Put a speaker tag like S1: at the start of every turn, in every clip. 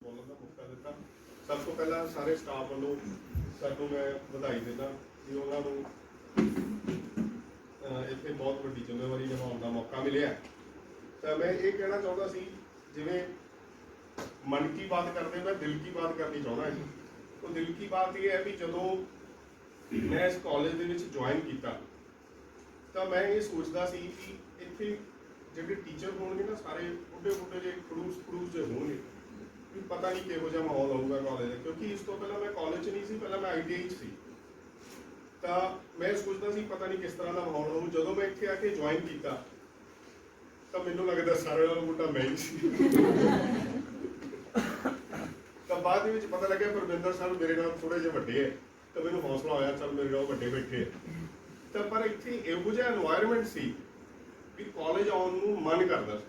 S1: बोलने का मौका दिता। सब तो पहला सारे स्टाफ वालों सानू मैं बधाई देना कि उन्होंने इतने बहुत बड़ी जिम्मेवारी निभाने का मौका मिले। तो मैं ये कहना चाहता सी जिमें मन की बात करते मैं दिल की बात करनी चाहना है। तो दिल की बात यह है भी जो मैं इस कॉलेज के ज्वाइन किया तो मैं ये सोचता सी कि इतने जो टीचर होंगे ना सारे बुढ़े बुढ़े जो खड़ूस खड़ूस जो होंगे भी पता नहीं किहो जिहा माहौल होगा कॉलेज, क्योंकि इस तो पहला मैं कॉलेज नहीं सी, पहला मैं ITI सी। तो मैं सोचता सी पता नहीं किस तरह का माहौल हो। जो मैं इत्थे आके ज्वाइन किया तो मैनू लगता सारे नालों बुढ़ा मैं ही सी। तो बाद में पता लगे परविंदर सर मेरे नाल थोड़े जे वड्डे है तो मैनू हौसला होया चल मेरे नाल वड्डे बैठे। तो पर इत्थे इहो जिहा एनवायरनमेंट सी भी कॉलेज आउण नूं मन करदा सी।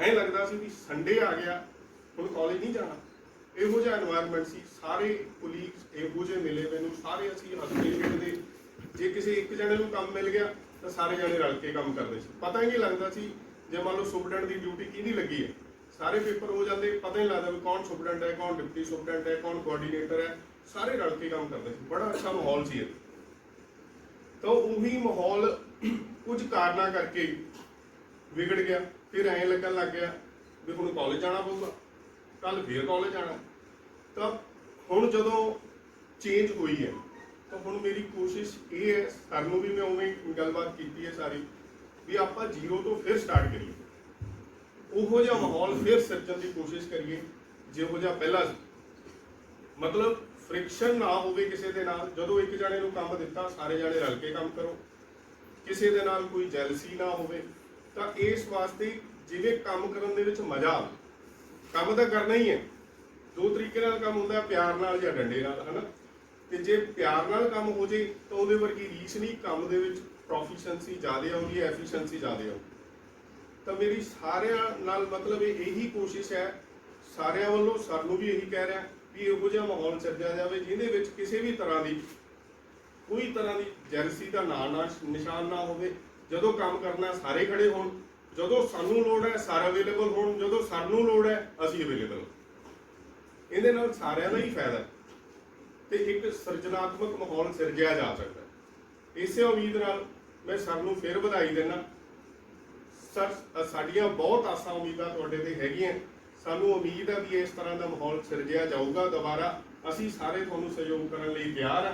S1: ऐ लगदा सी भी संडे आ गया ਹੁਣ ਕਾਲਜ नहीं जाना। ਇਹੋ ਜਿਹਾ एनवायरनमेंट सी, सारे कुलीग्स ਇਹੋ ਜਿਹੇ मिले मैनू, सारे ਅਸੀਂ हसदे खेडदे। जे किसी एक जने ਨੂੰ ਕੰਮ मिल गया तो सारे जने रल के काम करते सी। पता ही नहीं लगता सी जे मान लो सुपरडेंट की ड्यूटी किहदी लगी है, सारे पेपर हो जाते, पता ही लगता भी कौन सुपरडेंट है, कौन डिप्टी सुपरडेंट है, कौन कोआर्डीनेटर है, सारे रल के काम करते सी। बड़ा अच्छा माहौल सी। तो उही माहौल कुछ कारणों करके विगड़ गया। फिर ऐ लगन लग गया भी हुण कॉलेज जाना पऊगा, कल फिर कॉलेज आना। तो हुण जदों चेंज हुई है तो हुण मेरी कोशिश ये है, सर नूं भी मैं उवें गलबात कीती है सारी भी आपां जीरो तो फिर स्टार्ट करिए, उहो जिहा माहौल फिर सिरजण की कोशिश करिए जिहो जिहा पहला सी। मतलब फ्रिक्शन ना होवे किसी दे नाल। जदों एक जणे नूं काम दिता सारे जणे रल के काम करो, किसी दे नाल कोई जैलसी ना होवे। तो इस वास्ते जिवें काम करन दे विच मजा आवे, काम तो करना ही है। दो तरीके नाल काम होंदा, प्यार नाल या डंडे नाल, है ना। तो जे प्यार नाल काम हो जाए तो उहदे वर्गी रीस नहीं, काम दे विच प्रोफिशेंसी ज़्यादा आउंदी है, एफिशिएंसी ज़्यादा आउंदी। तो मेरी सारियां नाल मतलब यही कोशिश है, सारियां वालों सर नूं भी यही कह रहा भी इहो जिहा माहौल सिरजिया जाए जिहदे विच किसी भी तरह की कोई तरह की जैलसी का ना निशान ना होवे। जदों काम करना सारे खड़े होण, जदों सानूं लोड़ है सर अवेलेबल होण, जदों सानूं लोड़ है असीं अवेलेबल। इहदे नाल सारिਆਂ ਦਾ ही फायदा है तो एक सिरजनात्मक माहौल सिरजिया जा सकता है। इसे उम्मीद नाल मैं सर नूं फिर बधाई देना। सर साडियां बहुत आसां उम्मीदां तुहाडे ते हैगीआं। सानूं उम्मीद है भी इस तरह का माहौल सिरजिया जाऊगा दोबारा। असीं सारे तुहानूं सहयोग करन लई तैयार आ,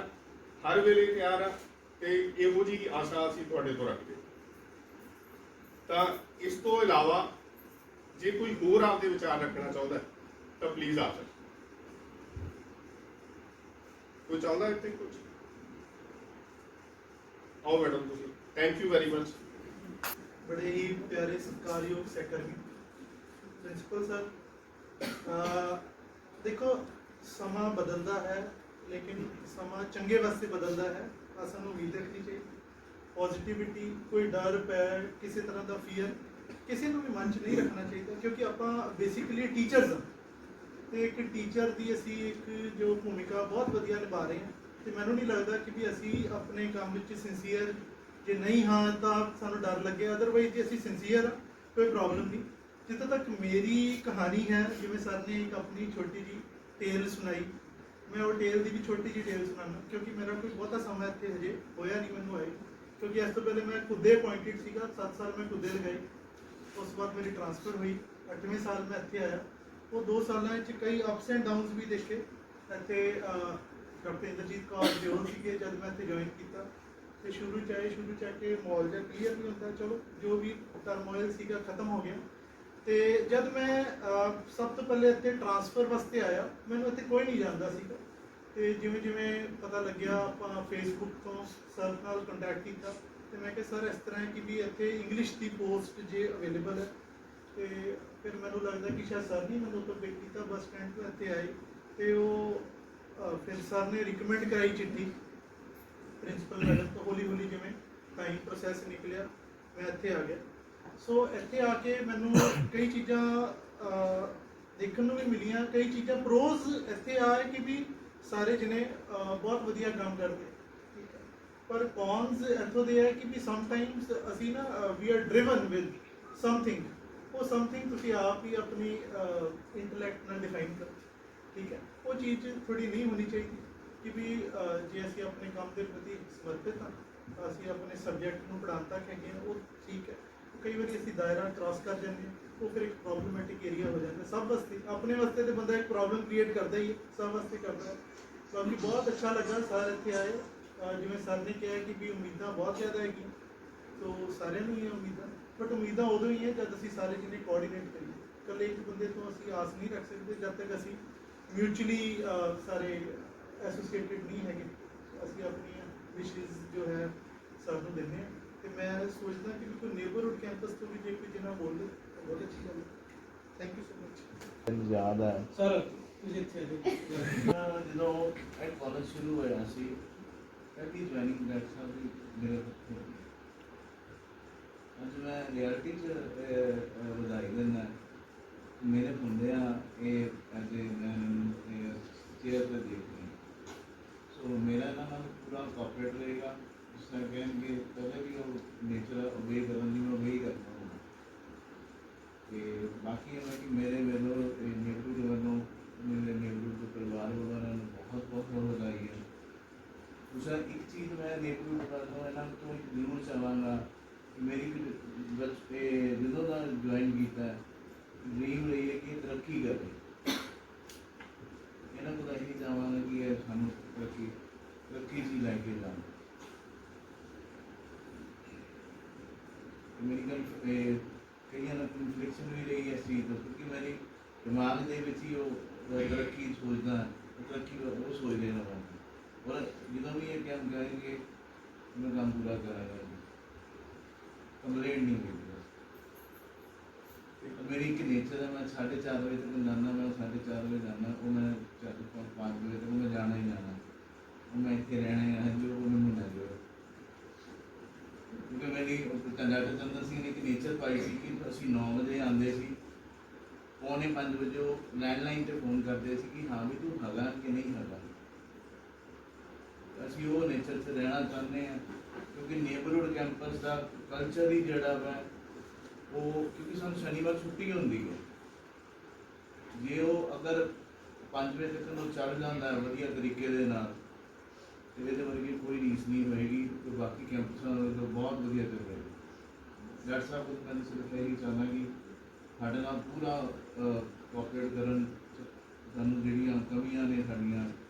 S1: हर वेले तैयार आ ते इहो जी आशा असीं तुहाडे तो रखदे। तो इस तो इलावा जे कोई होर आपके विचार रखना चाहता है तो प्लीज़ आ सकते। कोई चाहता है इतने कुछ? आओ मैडम तुसीं। Thank you very much.
S2: बड़े ही प्यारे सत्कारयोग सैकटरी प्रिंसिपल सर। देखो समा बदलता है लेकिन समा चंगे वास्ते बदलता है। सानू उम्मीद रखनी चाहिए, पॉजिटिविटी, कोई डर पैर किसी तरह का फीयर किसी को भी मन च नहीं रखना चाहिए, क्योंकि आप बेसिकली टीचर्स हाँ। तो एक टीचर की असी एक जो भूमिका बहुत वधिया निभा रहे हैं। तो मैनू नहीं लगता कि भी असी अपने काम में सिंसीयर जे नहीं हाँ तो सानू डर लगे, अदरवाइज जे असी सिंसीयर हाँ कोई प्रॉब्लम नहीं। जितों तक मेरी कहानी है, जिवें सर ने एक अपनी छोटी जी टेल सुनाई, मैं वो टेल की भी छोटी जी टेल सुनाना क्योंकि मेरा कोई बहुता समय इतने हजे होया नहीं मैनू आए, क्योंकि इस तो पहले मैं खुदे अपॉइंटेड सीगा, 7 साल मैं खुदे लगाई। उस बाद मेरी ट्रांसफर हुई, 8वें साल मैं इतने आया। वो 2 सालों कई अप्स एंड डाउनस भी देखे। इतने डॉक्टर इंद्रजीत कौर जो थे जब मैं इतने ज्वाइन किया तो शुरू चाहे माहौल जहाँ क्लीयर नहीं होता, चलो जो भी टर्मोइल सीगा खत्म हो गया। तो जब मैं सब तो पहले इतने ट्रांसफर वास्ते आया, मैंने इतने कोई नहीं जानता सीगा। तो जिमें जिमें पता लग्या आप फेसबुक तो सर नाल कंटैक्ट किया तो मैं क्या सर इस तरह की भी इतने इंग्लिश की पोस्ट जे अवेलेबल है। तो फिर मैनू लगता कि शायद सर नहीं मैंने तो पिक किया, बस स्टैंड पर इतने आई तो फिर सर ने रिकमेंड कराई चिट्ठी प्रिंसिपल मैडम तो हौली हौली जिमें टाइम प्रोसैस निकलिया मैं इतने आ गया। सो इतने आके मैनू कई चीज़ां देखने को भी मिलियां, कई चीज़ां प्रोज इतने आए कि भी सारे जने बहुत वधिया काम करते, ठीक है। पर कॉन्स इतों दे है कि भी समटाइम्स असी ना we are driven with something ਉਹ ਸਮਥਿੰਗ ਤੁਸੀਂ ਆਪ ਹੀ ਆਪਣੀ ਇੰਟੈਲੈਕਟ ਨਾਲ ਡਿਫਾਈਨ ਕਰੋ, ਠੀਕ ਹੈ। ਉਹ ਚੀਜ਼ ਥੋੜੀ ਨਹੀਂ ਹੋਣੀ ਚਾਹੀਦੀ ਕਿ ਵੀ ਜੇ ਅਸੀਂ ਆਪਣੇ ਕੰਮ ਦੇ ਪ੍ਰਤੀ ਸਮਰਪਿਤ ਹਾਂ ਤਾਂ ਅਸੀਂ ਆਪਣੇ ਸਬਜੈਕਟ ਨੂੰ ਪੜ੍ਹਾਉਣ ਤੱਕ ਹੈਗੇ ਹਾਂ, ਉਹ ਠੀਕ ਹੈ। ਕਈ ਵਾਰੀ ਅਸੀਂ ਦਾਇਰਾ ਕ੍ਰਾਸ ਕਰ ਜਾਂਦੇ ਹਾਂ, ਉਹ ਫਿਰ ਇੱਕ ਪ੍ਰੋਬਲਮੈਟਿਕ ਏਰੀਆ ਹੋ ਜਾਂਦਾ ਸਭ ਵਾਸਤੇ। ਆਪਣੇ ਵਾਸਤੇ ਤਾਂ ਬੰਦਾ ਇੱਕ ਪ੍ਰੋਬਲਮ ਕ੍ਰੀਏਟ ਕਰਦਾ ਹੀ ਹੈ, ਸਭ ਵਾਸਤੇ ਕਰਦਾ ਹੈ। ਬਾਕੀ ਬਹੁਤ ਅੱਛਾ ਲੱਗਾ ਸਰ ਇੱਥੇ ਆਏ। ਜਿਵੇਂ ਸਰ ਨੇ ਕਿਹਾ ਕਿ ਵੀ ਉਮੀਦਾਂ ਬਹੁਤ ਜ਼ਿਆਦਾ ਹੈਗੀਆਂ, ਸੋ ਸਾਰਿਆਂ ਨੂੰ ਹੀ ਹੈ ਉਮੀਦਾਂ, ਬਟ ਉਮੀਦਾਂ ਉਦੋਂ ਹੀ ਹੈ ਜਦ ਅਸੀਂ ਸਾਰੇ ਜਿਹਨੇ ਕੋਆਰਡੀਨੇਟ ਕਰੀਏ। ਇਕੱਲੇ ਇੱਕ ਬੰਦੇ ਤੋਂ ਅਸੀਂ ਆਸ ਨਹੀਂ ਰੱਖ ਸਕਦੇ ਜਦ ਤੱਕ ਅਸੀਂ ਮਿਊਚੁਅਲੀ ਸਾਰੇ ਐਸੋਸੀਏਟਿਡ ਨਹੀਂ ਹੈਗੇ। ਅਸੀਂ ਆਪਣੀਆਂ ਵਿਸ਼ੇਜ਼ ਜੋ ਹੈ ਸਰ ਨੂੰ ਦਿੰਦੇ ਹਾਂ, ਤੇ ਮੈਂ ਸੋਚਦਾ ਕਿ ਕੋਈ ਨੇਬਰਹੁੱਡ ਕੈਂਪਸ ਤੋਂ ਵੀ ਜੇ ਕੋਈ ਜਿੰਨਾ ਬੋਲੇ ਤਾਂ ਬਹੁਤ ਅੱਛੀ ਗੱਲ ਹੈ। Thank you so much.
S3: ਮੈਨੂੰ ਯਾਦ ਹੈ
S2: ਸਰ ਤੁਸੀਂ ਇੱਥੇ
S3: ਜਦੋਂ ਇਹ ਕਾਲਜ ਸ਼ੁਰੂ ਹੋਇਆ ਸੀ, ਪਹਿਲੀ ਜੁਆਇਨਿੰਗ ਡਾਕਟਰ ਸਾਹਿਬ ਦੀ ਮੇਰੇ ਹੱਥੋਂ ਹੋਈ। ਅੱਜ ਮੈਂ ਰਿਐਲਿਟੀ 'ਚ ਵਧਾਈ ਦਿੰਦਾ ਮੇਰੇ ਹੁੰਦਿਆਂ ਇਹ ਐਜ਼ ਏ ਚੇਅਰ 'ਤੇ ਦੇਖ ਰਹੀ। ਸੋ ਮੇਰਾ ਇਹਨਾਂ ਨਾਲ ਪੂਰਾ ਕੋਆਪਰੇਟ ਰਹੇਗਾ। ਜਿਸ ਤਰ੍ਹਾਂ ਕਹਿਣਗੇ ਪਹਿਲੇ ਵੀ ਉਹ ਨੇਚਰ ਓਬੇ ਕਰਨ ਦੀ ਮੈਂ ਉਹੀ ਕਰਦਾ ਹਾਂ। ਅਤੇ ਬਾਕੀ ਇਹ ਕਿ ਮੇਰੇ ਵੱਲੋਂ ਨੇਬਰਹੁੱਡ ਵੱਲੋਂ ਮੇਰੇ ਨੇਬਰਹੁੱਡ ਦੇ ਪਰਿਵਾਰ ਵੱਲੋਂ ਇਹਨਾਂ ਨੂੰ ਬਹੁਤ ਬਹੁਤ ਵਧਾਈ ਹੈ। ਦੂਸਰਾ ਇੱਕ ਚੀਜ਼ ਮੈਂ ਨੇਬਰਹੁੱਡ ਵੱਲੋਂ ਇਹਨਾਂ ਤੋਂ ਜ਼ਰੂਰ ਚਾਹਾਂਗਾ ਕਿ ਮੇਰੀ ਜਦੋਂ ਦਾ ਜੁਆਇਨ ਕੀਤਾ ਡ੍ਰੀਮ ਰਹੀ ਹੈ ਕਿ ਇਹ ਤਰੱਕੀ ਕਰੇ। ਇਹਨਾਂ ਕੋਲ ਇਹੀ ਚਾਹਾਂਗਾ ਕਿ ਇਹ ਸਾਨੂੰ ਤਰੱਕੀ 'ਚ ਲੈ ਕੇ ਜਾਣ। ਮੇਰੀ ਗੱਲ ਕਈਆਂ ਨਾਲ ਕਨਫਲਿਕਸ਼ਨ ਵੀ ਰਹੀ ਹੈ ਇਸ ਚੀਜ਼ ਤੋਂ, ਕਿਉਂਕਿ ਮੇਰੇ ਦਿਮਾਗ ਦੇ ਵਿੱਚ ਹੀ ਉਹ ਤਰੱਕੀ ਸੋਚਦਾ, ਤਰੱਕੀ ਉਹ ਸੋਚਦੇ ਨਾ ਔਰ ਜਦੋਂ ਵੀ ਇਹ ਕੰਮ ਕਰਾਂਗੇ ਮੈਂ ਕੰਮ ਪੂਰਾ ਕਰਾਂਗਾ। ਕੰਪਲੇਂਟ ਨਹੀਂ ਹੋਈ। ਮੇਰੀ ਇੱਕ ਨੇਚਰ ਹੈ, ਮੈਂ 4:30 ਵਜੇ ਤੱਕ ਜਾਂਦਾ, ਮੈਂ 4:30 ਵਜੇ ਜਾਂਦਾ, ਉਹ ਮੈਂ 5 ਵਜੇ ਤੱਕ ਮੈਂ ਜਾਣਾ ਹੀ ਜਾਣਾ। ਉਹ ਮੈਂ ਇੱਥੇ ਰਹਿਣਾ ਹੈ ਜੋ ਉਹ ਮੈਨੂੰ ਲੈ ਜਾਓ, ਕਿਉਂਕਿ ਮੇਰੀ ਡਾਕਟਰ ਚੰਦਰ ਸਿੰਘ ਨੇ ਇੱਕ ਨੇਚਰ ਪਾਈ ਸੀ ਕਿ ਅਸੀਂ 9 ਵਜੇ ਆਉਂਦੇ ਸੀ, 4:45 ਵਜੇ ਉਹ ਲੈਂਡਲਾਈਨ 'ਤੇ ਫੋਨ ਕਰਦੇ ਸੀ ਕਿ ਹਾਂ ਵੀ ਤੂੰ ਹੈਗਾ ਕਿ ਨਹੀਂ ਹੈਗਾ। ਅਸੀਂ ਉਹ ਨੇਚਰ 'ਚ ਰਹਿਣਾ ਚਾਹੁੰਦੇ ਹਾਂ, ਕਿਉਂਕਿ ਨੇਬਰਹੁੱਡ ਕੈਂਪਸ ਦਾ ਕਲਚਰ ਹੀ ਜਿਹੜਾ ਵਾ ਉਹ, ਕਿਉਂਕਿ ਸਾਨੂੰ ਸ਼ਨੀਵਾਰ ਛੁੱਟੀ ਹੁੰਦੀ ਹੈ। ਜੇ ਉਹ ਅਗਰ 5 ਵਜੇ ਤੱਕ ਉਹ ਚੱਲ ਜਾਂਦਾ ਹੈ ਵਧੀਆ ਤਰੀਕੇ ਦੇ ਨਾਲ, ਤੇ ਇਹਦੇ ਵਰਗੀ ਕੋਈ ਰੀਸ ਨਹੀਂ ਹੋਏਗੀ ਤੇ ਬਾਕੀ ਕੈਂਪਸਾਂ ਤੋਂ ਬਹੁਤ ਵਧੀਆ ਚੱਲ ਰਿਹਾ। ਡਾਕਟਰ ਸਾਹਿਬ ਨੂੰ ਮੈਂ ਸਿਰਫ ਇਹੀ ਚਾਹੁੰਦਾ ਕਿ ਸਾਡੇ ਨਾਲ ਪੂਰਾ ਕੋਆਪਰੇਟ ਕਰਨ। ਸਾਨੂੰ ਜਿਹੜੀਆਂ ਕਮੀਆਂ ਨੇ ਸਾਡੀਆਂ,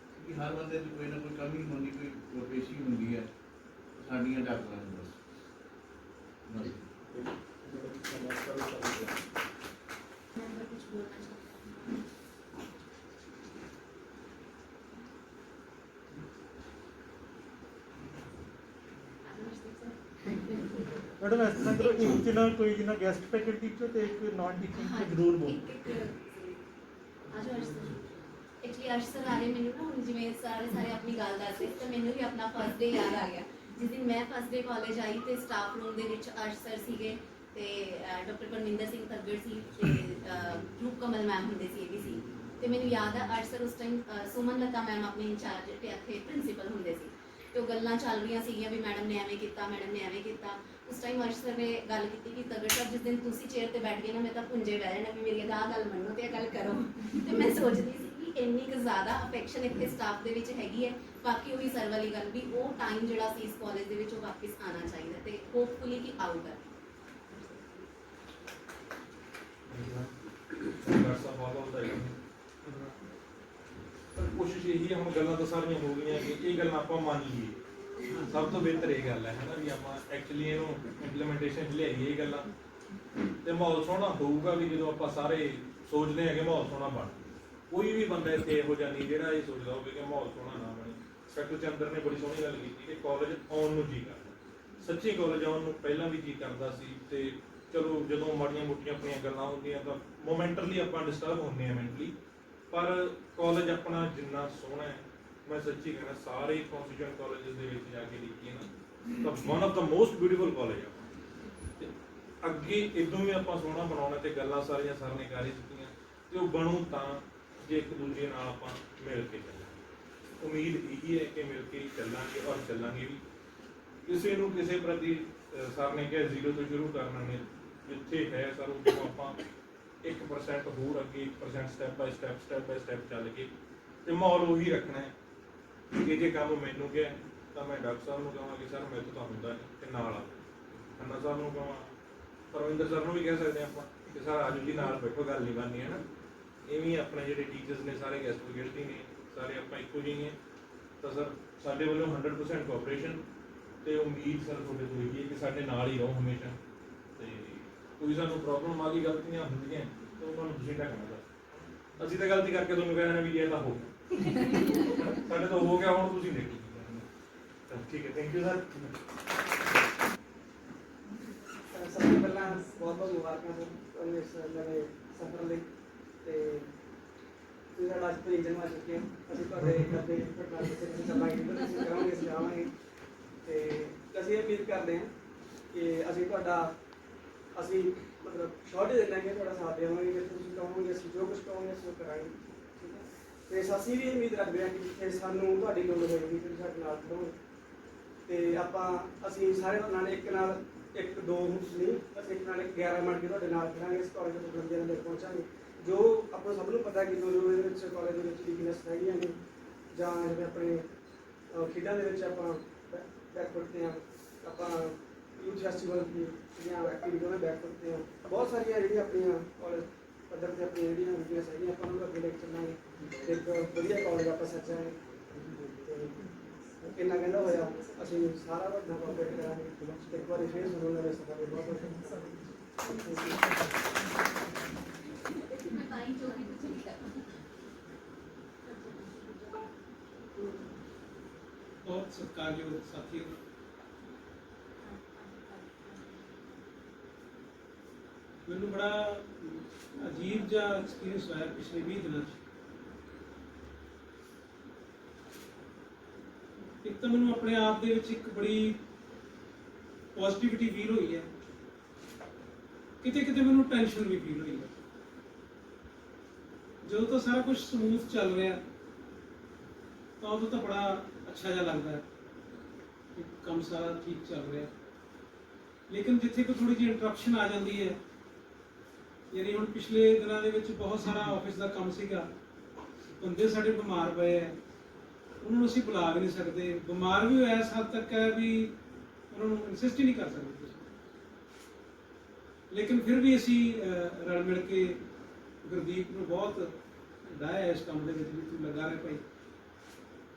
S3: ਕਿ ਹਰ ਬੰਦੇ 'ਚ ਕੋਈ ਨਾ ਕੋਈ ਕਮੀ ਹੁੰਦੀ, ਕੋਈ ਪੇਸ਼ੀ ਹੁੰਦੀ ਹੈ, ਸਾਡੀਆਂ ਢੱਕ ਲੈਣ ਬਸ।
S2: ਮੈਡਮ ਇਸ ਤਰ੍ਹਾਂ ਕਰੋ, ਇੱਕ ਜਿੰਨਾ ਕੋਈ ਜਿੰਨਾ ਗੈਸਟ ਫੈਕਲਟੀ ਚੋਂ ਤੇ ਇੱਕ ਨਾਨ ਟੀਚਿੰਗ ਤੇ ਜ਼ਰੂਰ ਬੋਲ।
S4: ਐਕਚੁਅਲੀ ਅਰਸ਼ ਸਰ ਆ ਰਹੇ, ਮੈਨੂੰ ਨਾ ਹੁਣ ਜਿਵੇਂ ਸਾਰੇ ਆਪਣੀ ਗੱਲ ਦੱਸ ਰਹੇ ਤਾਂ ਮੈਨੂੰ ਵੀ ਆਪਣਾ ਫਸਟ ਡੇ ਯਾਦ ਆ ਗਿਆ। ਜਿਸ ਦਿਨ ਮੈਂ ਫਸਟ ਡੇ ਕਾਲਜ ਆਈ ਤੇ ਸਟਾਫ ਰੂਮ ਦੇ ਵਿੱਚ ਅਰਸ਼ ਸਰ ਸੀਗੇ ਤੇ ਡਾਕਟਰ ਪਰਮਿੰਦਰ ਸਿੰਘ ਤੱਗੜ ਸੀ ਤੇ ਰੂਪ ਕਮਲ ਮੈਮ ਹੁੰਦੇ ਸੀ, ਇਹ ਵੀ ਸੀ। ਤੇ ਮੈਨੂੰ ਯਾਦ ਆ ਅਰਸ਼ ਸਰ ਉਸ ਟਾਈਮ ਸੁਮਨ ਲਤਾ ਮੈਮ ਆਪਣੇ ਇੰਚਾਰਜ ਤੇ ਇੱਥੇ ਪ੍ਰਿੰਸੀਪਲ ਹੁੰਦੇ ਸੀ, ਤੇ ਉਹ ਗੱਲਾਂ ਚੱਲ ਰਹੀਆਂ ਸੀਗੀਆਂ ਵੀ ਮੈਡਮ ਨੇ ਐਵੇਂ ਕੀਤਾ, ਮੈਡਮ ਨੇ ਐਵੇਂ ਕੀਤਾ। ਉਸ ਟਾਈਮ ਅਰਸ਼ ਸਰ ਨੇ ਗੱਲ ਕੀਤੀ ਕਿ ਤੱਗੜ ਸਾਹਿਬ ਜਿਸ ਦਿਨ ਤੁਸੀਂ ਚੇਅਰ ਤੇ ਬੈਠ ਗਏ ਨਾ, ਮੈਂ ਤਾਂ ਪੁੰਜੇ ਬਹਿ ਜਾਣਾ ਵੀ ਮੇਰੀ ਆਹ ਗੱਲ ਮੰਨੋ ਤੇ ਇਹ ਗੱਲ ਕਰੋ। ਤੇ ਮੈਂ ਸੋਚਦੀ ਸੀ ਕਿ ਇੰਨੀ ਕੁ ਜ਼ਿਆਦਾ ਅਫੈਕਸ਼ਨ ਇੱਥੇ ਸਟਾਫ ਦੇ ਵਿੱਚ ਹੈਗੀ ਹੈ। ਬਾਕੀ ਉਹੀ ਸਰ ਵਾਲੀ ਗੱਲ ਵੀ ਉਹ ਟਾਈਮ ਜਿਹੜਾ ਸੀ ਇਸ ਕਾਲਜ ਦੇ ਵਿੱਚ ਉਹ ਵਾਪਿਸ ਆਉਣਾ ਚਾਹੀਦਾ ਤੇ ਹੋਪਫੁਲੀ ਕਿ ਆਊਗਾ।
S5: ਕੋਸ਼ਿਸ਼ ਇਹੀ ਹੈ, ਹੁਣ ਗੱਲਾਂ ਤਾਂ ਸਾਰੀਆਂ ਹੋ ਗਈਆਂ ਕਿ ਇਹ ਗੱਲਾਂ ਆਪਾਂ ਮੰਨ ਲਈਏ। ਸਭ ਤੋਂ ਬਿਹਤਰ ਇਹ ਗੱਲ ਹੈ ਨਾ ਵੀ ਆਪਾਂ ਐਕਚੁਅਲੀ ਇਹਨੂੰ ਇੰਪਲੀਮੈਂਟੇਸ਼ਨ 'ਚ ਲਿਆਈਏ ਇਹ ਗੱਲਾਂ, ਤੇ ਮਾਹੌਲ ਸੋਹਣਾ ਹੋਊਗਾ ਵੀ ਜਦੋਂ ਆਪਾਂ ਸਾਰੇ ਸੋਚਦੇ ਹਾਂ ਕਿ ਮਾਹੌਲ ਸੋਹਣਾ ਬਣ। ਕੋਈ ਵੀ ਬੰਦਾ ਇੱਥੇ ਇਹੋ ਜਿਹਾ ਨਹੀਂ ਜਿਹੜਾ ਇਹ ਸੋਚਦਾ ਹੋਵੇ ਕਿ ਮਾਹੌਲ ਸੋਹਣਾ ਨਾ ਬਣੇ। ਡਾਕਟਰ ਚੰਦਰ ਨੇ ਬੜੀ ਸੋਹਣੀ ਗੱਲ ਕੀਤੀ ਕਿ ਕਾਲਜ ਆਉਣ ਨੂੰ ਜੀ ਕਰਦਾ, ਸੱਚੀ ਕਾਲਜ ਆਉਣ ਨੂੰ ਪਹਿਲਾਂ ਵੀ ਜੀ ਕਰਦਾ ਸੀ। ਤੇ ਚਲੋ ਜਦੋਂ ਮਾੜੀਆਂ ਮੋਟੀਆਂ ਆਪਣੀਆਂ ਗੱਲਾਂ ਹੁੰਦੀਆਂ ਤਾਂ ਮੋਮੈਂਟਲੀ ਆਪਾਂ ਡਿਸਟਰਬ ਹੁੰਦੇ ਹਾਂ ਮੈਂਟਲੀ, ਪਰ ਕਾਲਜ ਆਪਣਾ ਜਿੰਨਾ ਸੋਹਣਾ ਹੈ, ਮੈਂ ਸੱਚੀ ਕਹਿਣਾ ਸਾਰੇ ਕੌਂਸਟੀਟਿਊਐਂਟ ਕਾਲਜਸ ਦੇ ਵਿੱਚ ਜਾ ਕੇ ਦੇਖੀਏ ਨਾ ਤਾਂ one of the most beautiful college ਆ। ਤੇ ਅੱਗੇ ਇਦੋਂ ਵੀ ਆਪਾਂ ਸੋਹਣਾ ਬਣਾਉਣਾ ਤੇ ਗੱਲਾਂ ਸਾਰੀਆਂ ਸਰ ਨੇ ਕਰ ਹੀ ਦਿੱਤੀਆਂ, ਤੇ ਉਹ ਬਣੂ ਤਾਂ ਜੇ ਇੱਕ ਦੂਜੇ ਨਾਲ ਆਪਾਂ ਮਿਲ ਕੇ ਚੱਲਾਂਗੇ। ਉਮੀਦ ਇਹੀ ਹੈ ਕਿ ਮਿਲ ਕੇ ਹੀ ਚੱਲਾਂਗੇ ਔਰ ਚੱਲਾਂਗੇ ਵੀ। ਕਿਸੇ ਨੂੰ ਕਿਸੇ ਪ੍ਰਤੀ ਸਰ ਨੇ ਕਿਹਾ ਜ਼ੀਰੋ ਤੋਂ ਸ਼ੁਰੂ ਕਰਨਾ ਨੇ, ਜਿੱਥੇ ਹੈ ਸਰ ਉਹ ਆਪਾਂ 1% ਹੋਰ ਅੱਗੇ 1% ਸਟੈਪ ਬਾਈ ਸਟੈਪ ਚੱਲ ਕੇ ਤੇ ਮਾਹੌਲ ਉਹੀ ਰੱਖਣਾ ਹੈ ਕਿ ਜੇ ਕੰਮ ਮੈਨੂੰ ਗਿਆ ਤਾਂ ਮੈਂ ਡਾਕਟਰ ਸਾਹਿਬ ਨੂੰ ਕਹਾਂ ਕਿ ਸਰ ਮੇਰੇ ਤੋਂ ਤਾਂ ਹੁੰਦਾ ਨਹੀਂ ਤੇ ਨਾਲ ਆ ਖੰਨਾ ਸਾਹਿਬ ਨੂੰ ਕਹਾਂ, ਪਰਵਿੰਦਰ ਸਰ ਨੂੰ ਵੀ ਕਹਿ ਸਕਦੇ ਆਪਾਂ ਕਿ ਸਰ ਆਜੋ ਜੀ ਨਾਲ ਬੈਠੋ, ਗੱਲ ਨਹੀਂ ਬਣਨੀ ਹੈ ਨਾ। ਇਵੇਂ ਆਪਣੇ ਜਿਹੜੇ ਟੀਚਰਸ ਨੇ ਸਾਰੇ ਗੈਸਟ ਫੈਕਲਟੀ ਨੇ, ਸਾਰੇ ਆਪਾਂ ਇੱਕੋ ਜਿਹੇ ਹਾਂ। ਤਾਂ ਸਰ ਸਾਡੇ ਵੱਲੋਂ 100% ਕੋਆਪਰੇਸ਼ਨ ਤੇ ਉਮੀਦ ਸਰ ਤੁਹਾਡੇ ਤੋਂ ਇਹੀ ਹੈ ਕਿ ਸਾਡੇ ਨਾਲ ਹੀ ਰਹੋ ਹਮੇਸ਼ਾ। ਤੇ ਕੋਈ ਸਾਨੂੰ ਪ੍ਰੋਬਲਮ ਆ ਗਈ, ਗਲਤੀਆਂ ਹੁੰਦੀਆਂ ਤਾਂ ਉਹਨਾਂ ਨੂੰ ਤੁਸੀਂ ਢੱਕਣਾ ਸਰ। ਅਸੀਂ ਤਾਂ ਗਲਤੀ ਕਰਕੇ ਤੁਹਾਨੂੰ ਕਹਿਣਾ ਵੀ ਇਹ ਤਾਂ ਹੋ ਸਾਡੇ ਤੋਂ ਹੋ ਗਿਆ, ਹੁਣ ਤੁਸੀਂ ਦੇਖੋ। ਠੀਕ ਹੈ, ਥੈਂਕ ਯੂ ਸਰ।
S6: ਸਭ ਤੋਂ ਪਹਿਲਾਂ ਬਹੁਤ ਬਹੁਤ ਮੁਬਾਰਕਾਂ ਤੁਹਾਨੂੰ ਇਸ ਨਵੇਂ ਸਫ਼ਰ ਲਈ। ਤੇ ਤੁਸੀਂ ਸਾਡਾ ਅੱਜ ਤੋਂ ਜਨਮ ਆ ਚੁੱਕੇ ਹੋ। ਅਸੀਂ ਤੁਹਾਡੇ ਕਰਦੇ ਪ੍ਰਕਾਰ ਦੇ ਤੁਸੀਂ ਚੱਲਾਂਗੇ, ਤੁਸੀਂ ਕਰਾਂਗੇ, ਅਸੀਂ ਜਾਵਾਂਗੇ। ਤੇ ਅਸੀਂ ਇਹ ਉਮੀਦ ਕਰਦੇ ਹਾਂ ਕਿ ਅਸੀਂ ਮਤਲਬ ਸ਼ੋਰਟ ਦੇ ਦੇਣਾਂਗੇ, ਤੁਹਾਡਾ ਸਾਥ ਦੇਵਾਂਗੇ। ਜੇ ਤੁਸੀਂ ਕਹੋਗੇ ਅਸੀਂ ਜੋ ਕੁਝ ਕਹੋਗੇ ਅਸੀਂ ਉਹ ਕਰਾਂਗੇ, ਠੀਕ ਹੈ। ਤੇ ਅਸੀਂ ਵੀ ਉਮੀਦ ਰੱਖਦੇ ਹਾਂ ਕਿ ਜਿੱਥੇ ਸਾਨੂੰ ਤੁਹਾਡੀ ਲੋੜ ਹੋਏਗੀ ਤੁਸੀਂ ਸਾਡੇ ਨਾਲ ਖੜੋਗੇ। ਤੇ ਅਸੀਂ ਸਾਰੇ ਨਾਲ ਇੱਕ ਦੋ ਨਹੀਂ, ਅਸੀਂ ਇੱਕ ਨਾਲ 11 ਮਿੰਟ ਕੇ ਤੁਹਾਡੇ ਨਾਲ ਖੜਾਂਗੇ। ਇਸ ਕਾਲਜ ਦੇ ਬੰਦਿਆਂ ਦੇ ਪਹੁੰਚਾਂਗੇ। ਜੋ ਆਪਾਂ ਸਭ ਨੂੰ ਪਤਾ ਕਿ ਜੋ ਇਹਦੇ ਵਿੱਚ ਕਾਲਜ ਦੇ ਵਿੱਚ ਵੀਕਨੈਸ ਹੈਗੀਆਂ ਨੇ, ਜਾਂ ਜਿਵੇਂ ਆਪਣੇ ਖੇਡਾਂ ਦੇ ਵਿੱਚ ਆਪਾਂ ਬੈਕਵਰਡ ਹਾਂ, ਆਪਾਂ ਯੂਥ ਫੈਸਟੀਵਲ ਦੀ ਜਿਹੜੀਆਂ ਐਕਟੀਵਿਟੀਆਂ में ਬੈਕਵਰਡ ਹਾਂ। ਬਹੁਤ ਸਾਰੀਆਂ ਜਿਹੜੀਆਂ ਆਪਣੀਆਂ ਕਾਲਜ ਪੱਧਰ 'ਤੇ ਆਪਣੀਆਂ ਜਿਹੜੀਆਂ ਵੀਕਨੈਸ ਹੈਗੀਆਂ, ਆਪਾਂ ਨੂੰ ਅੱਗੇ ਲੈ ਕੇ ਚੱਲਾਂਗੇ। ਇੱਕ ਵਧੀਆ ਕਾਲਜ ਆਪਾਂ ਸੱਚਾਂਗੇ। ਇੰਨਾ ਕਹਿੰਦਾ ਹੋਇਆ ਅਸੀਂ ਸਾਰਾ ਵੱਡਾ ਕੋਆਪਰੇਟ ਕਰਾਂਗੇ। ਇੱਕ ਵਾਰੀ ਫੇਰ ਸੁਣਨ ਨਵੇਂ ਸਫਰ ਦੇ ਬਹੁਤ
S4: ਮੈਂ ਤਾਂ ਹੀ ਜੋ ਵੀ ਕੁਝ ਲਿਖਿਆ
S7: बहुत सत्कारयोग साथियों, मैंने बड़ा अजीब जा एक्सपीरियंस होया पिछले 20 दिनों। एक तो मैंने अपने आप दे विच एक बड़ी पॉजिटिविटी फील हुई है, किते किते मैंने टेंशन भी फील हुई है। जो तो सारा कुछ स्मूथ चल रहा तो उदों तो बड़ा अच्छा जा लगता है कि काम सारा ठीक चल रहा है। लेकिन जिथे कोई थोड़ी जी इंटरप्शन आ जाती है, यानी हम पिछले दिनों के विच बहुत सारा ऑफिस का काम सीगा, बंदे साडे बीमार पे है, उन्होंने असीं बुला भी नहीं सकते। बीमार भी होया इस हद तक है भी उन्होंने इंसिस्ट ही नहीं कर सकते। लेकिन फिर भी असीं रल मिल के गुरदीप नूं बहुत डाया इस काम दे विच भी तूं लगा रहे भाई।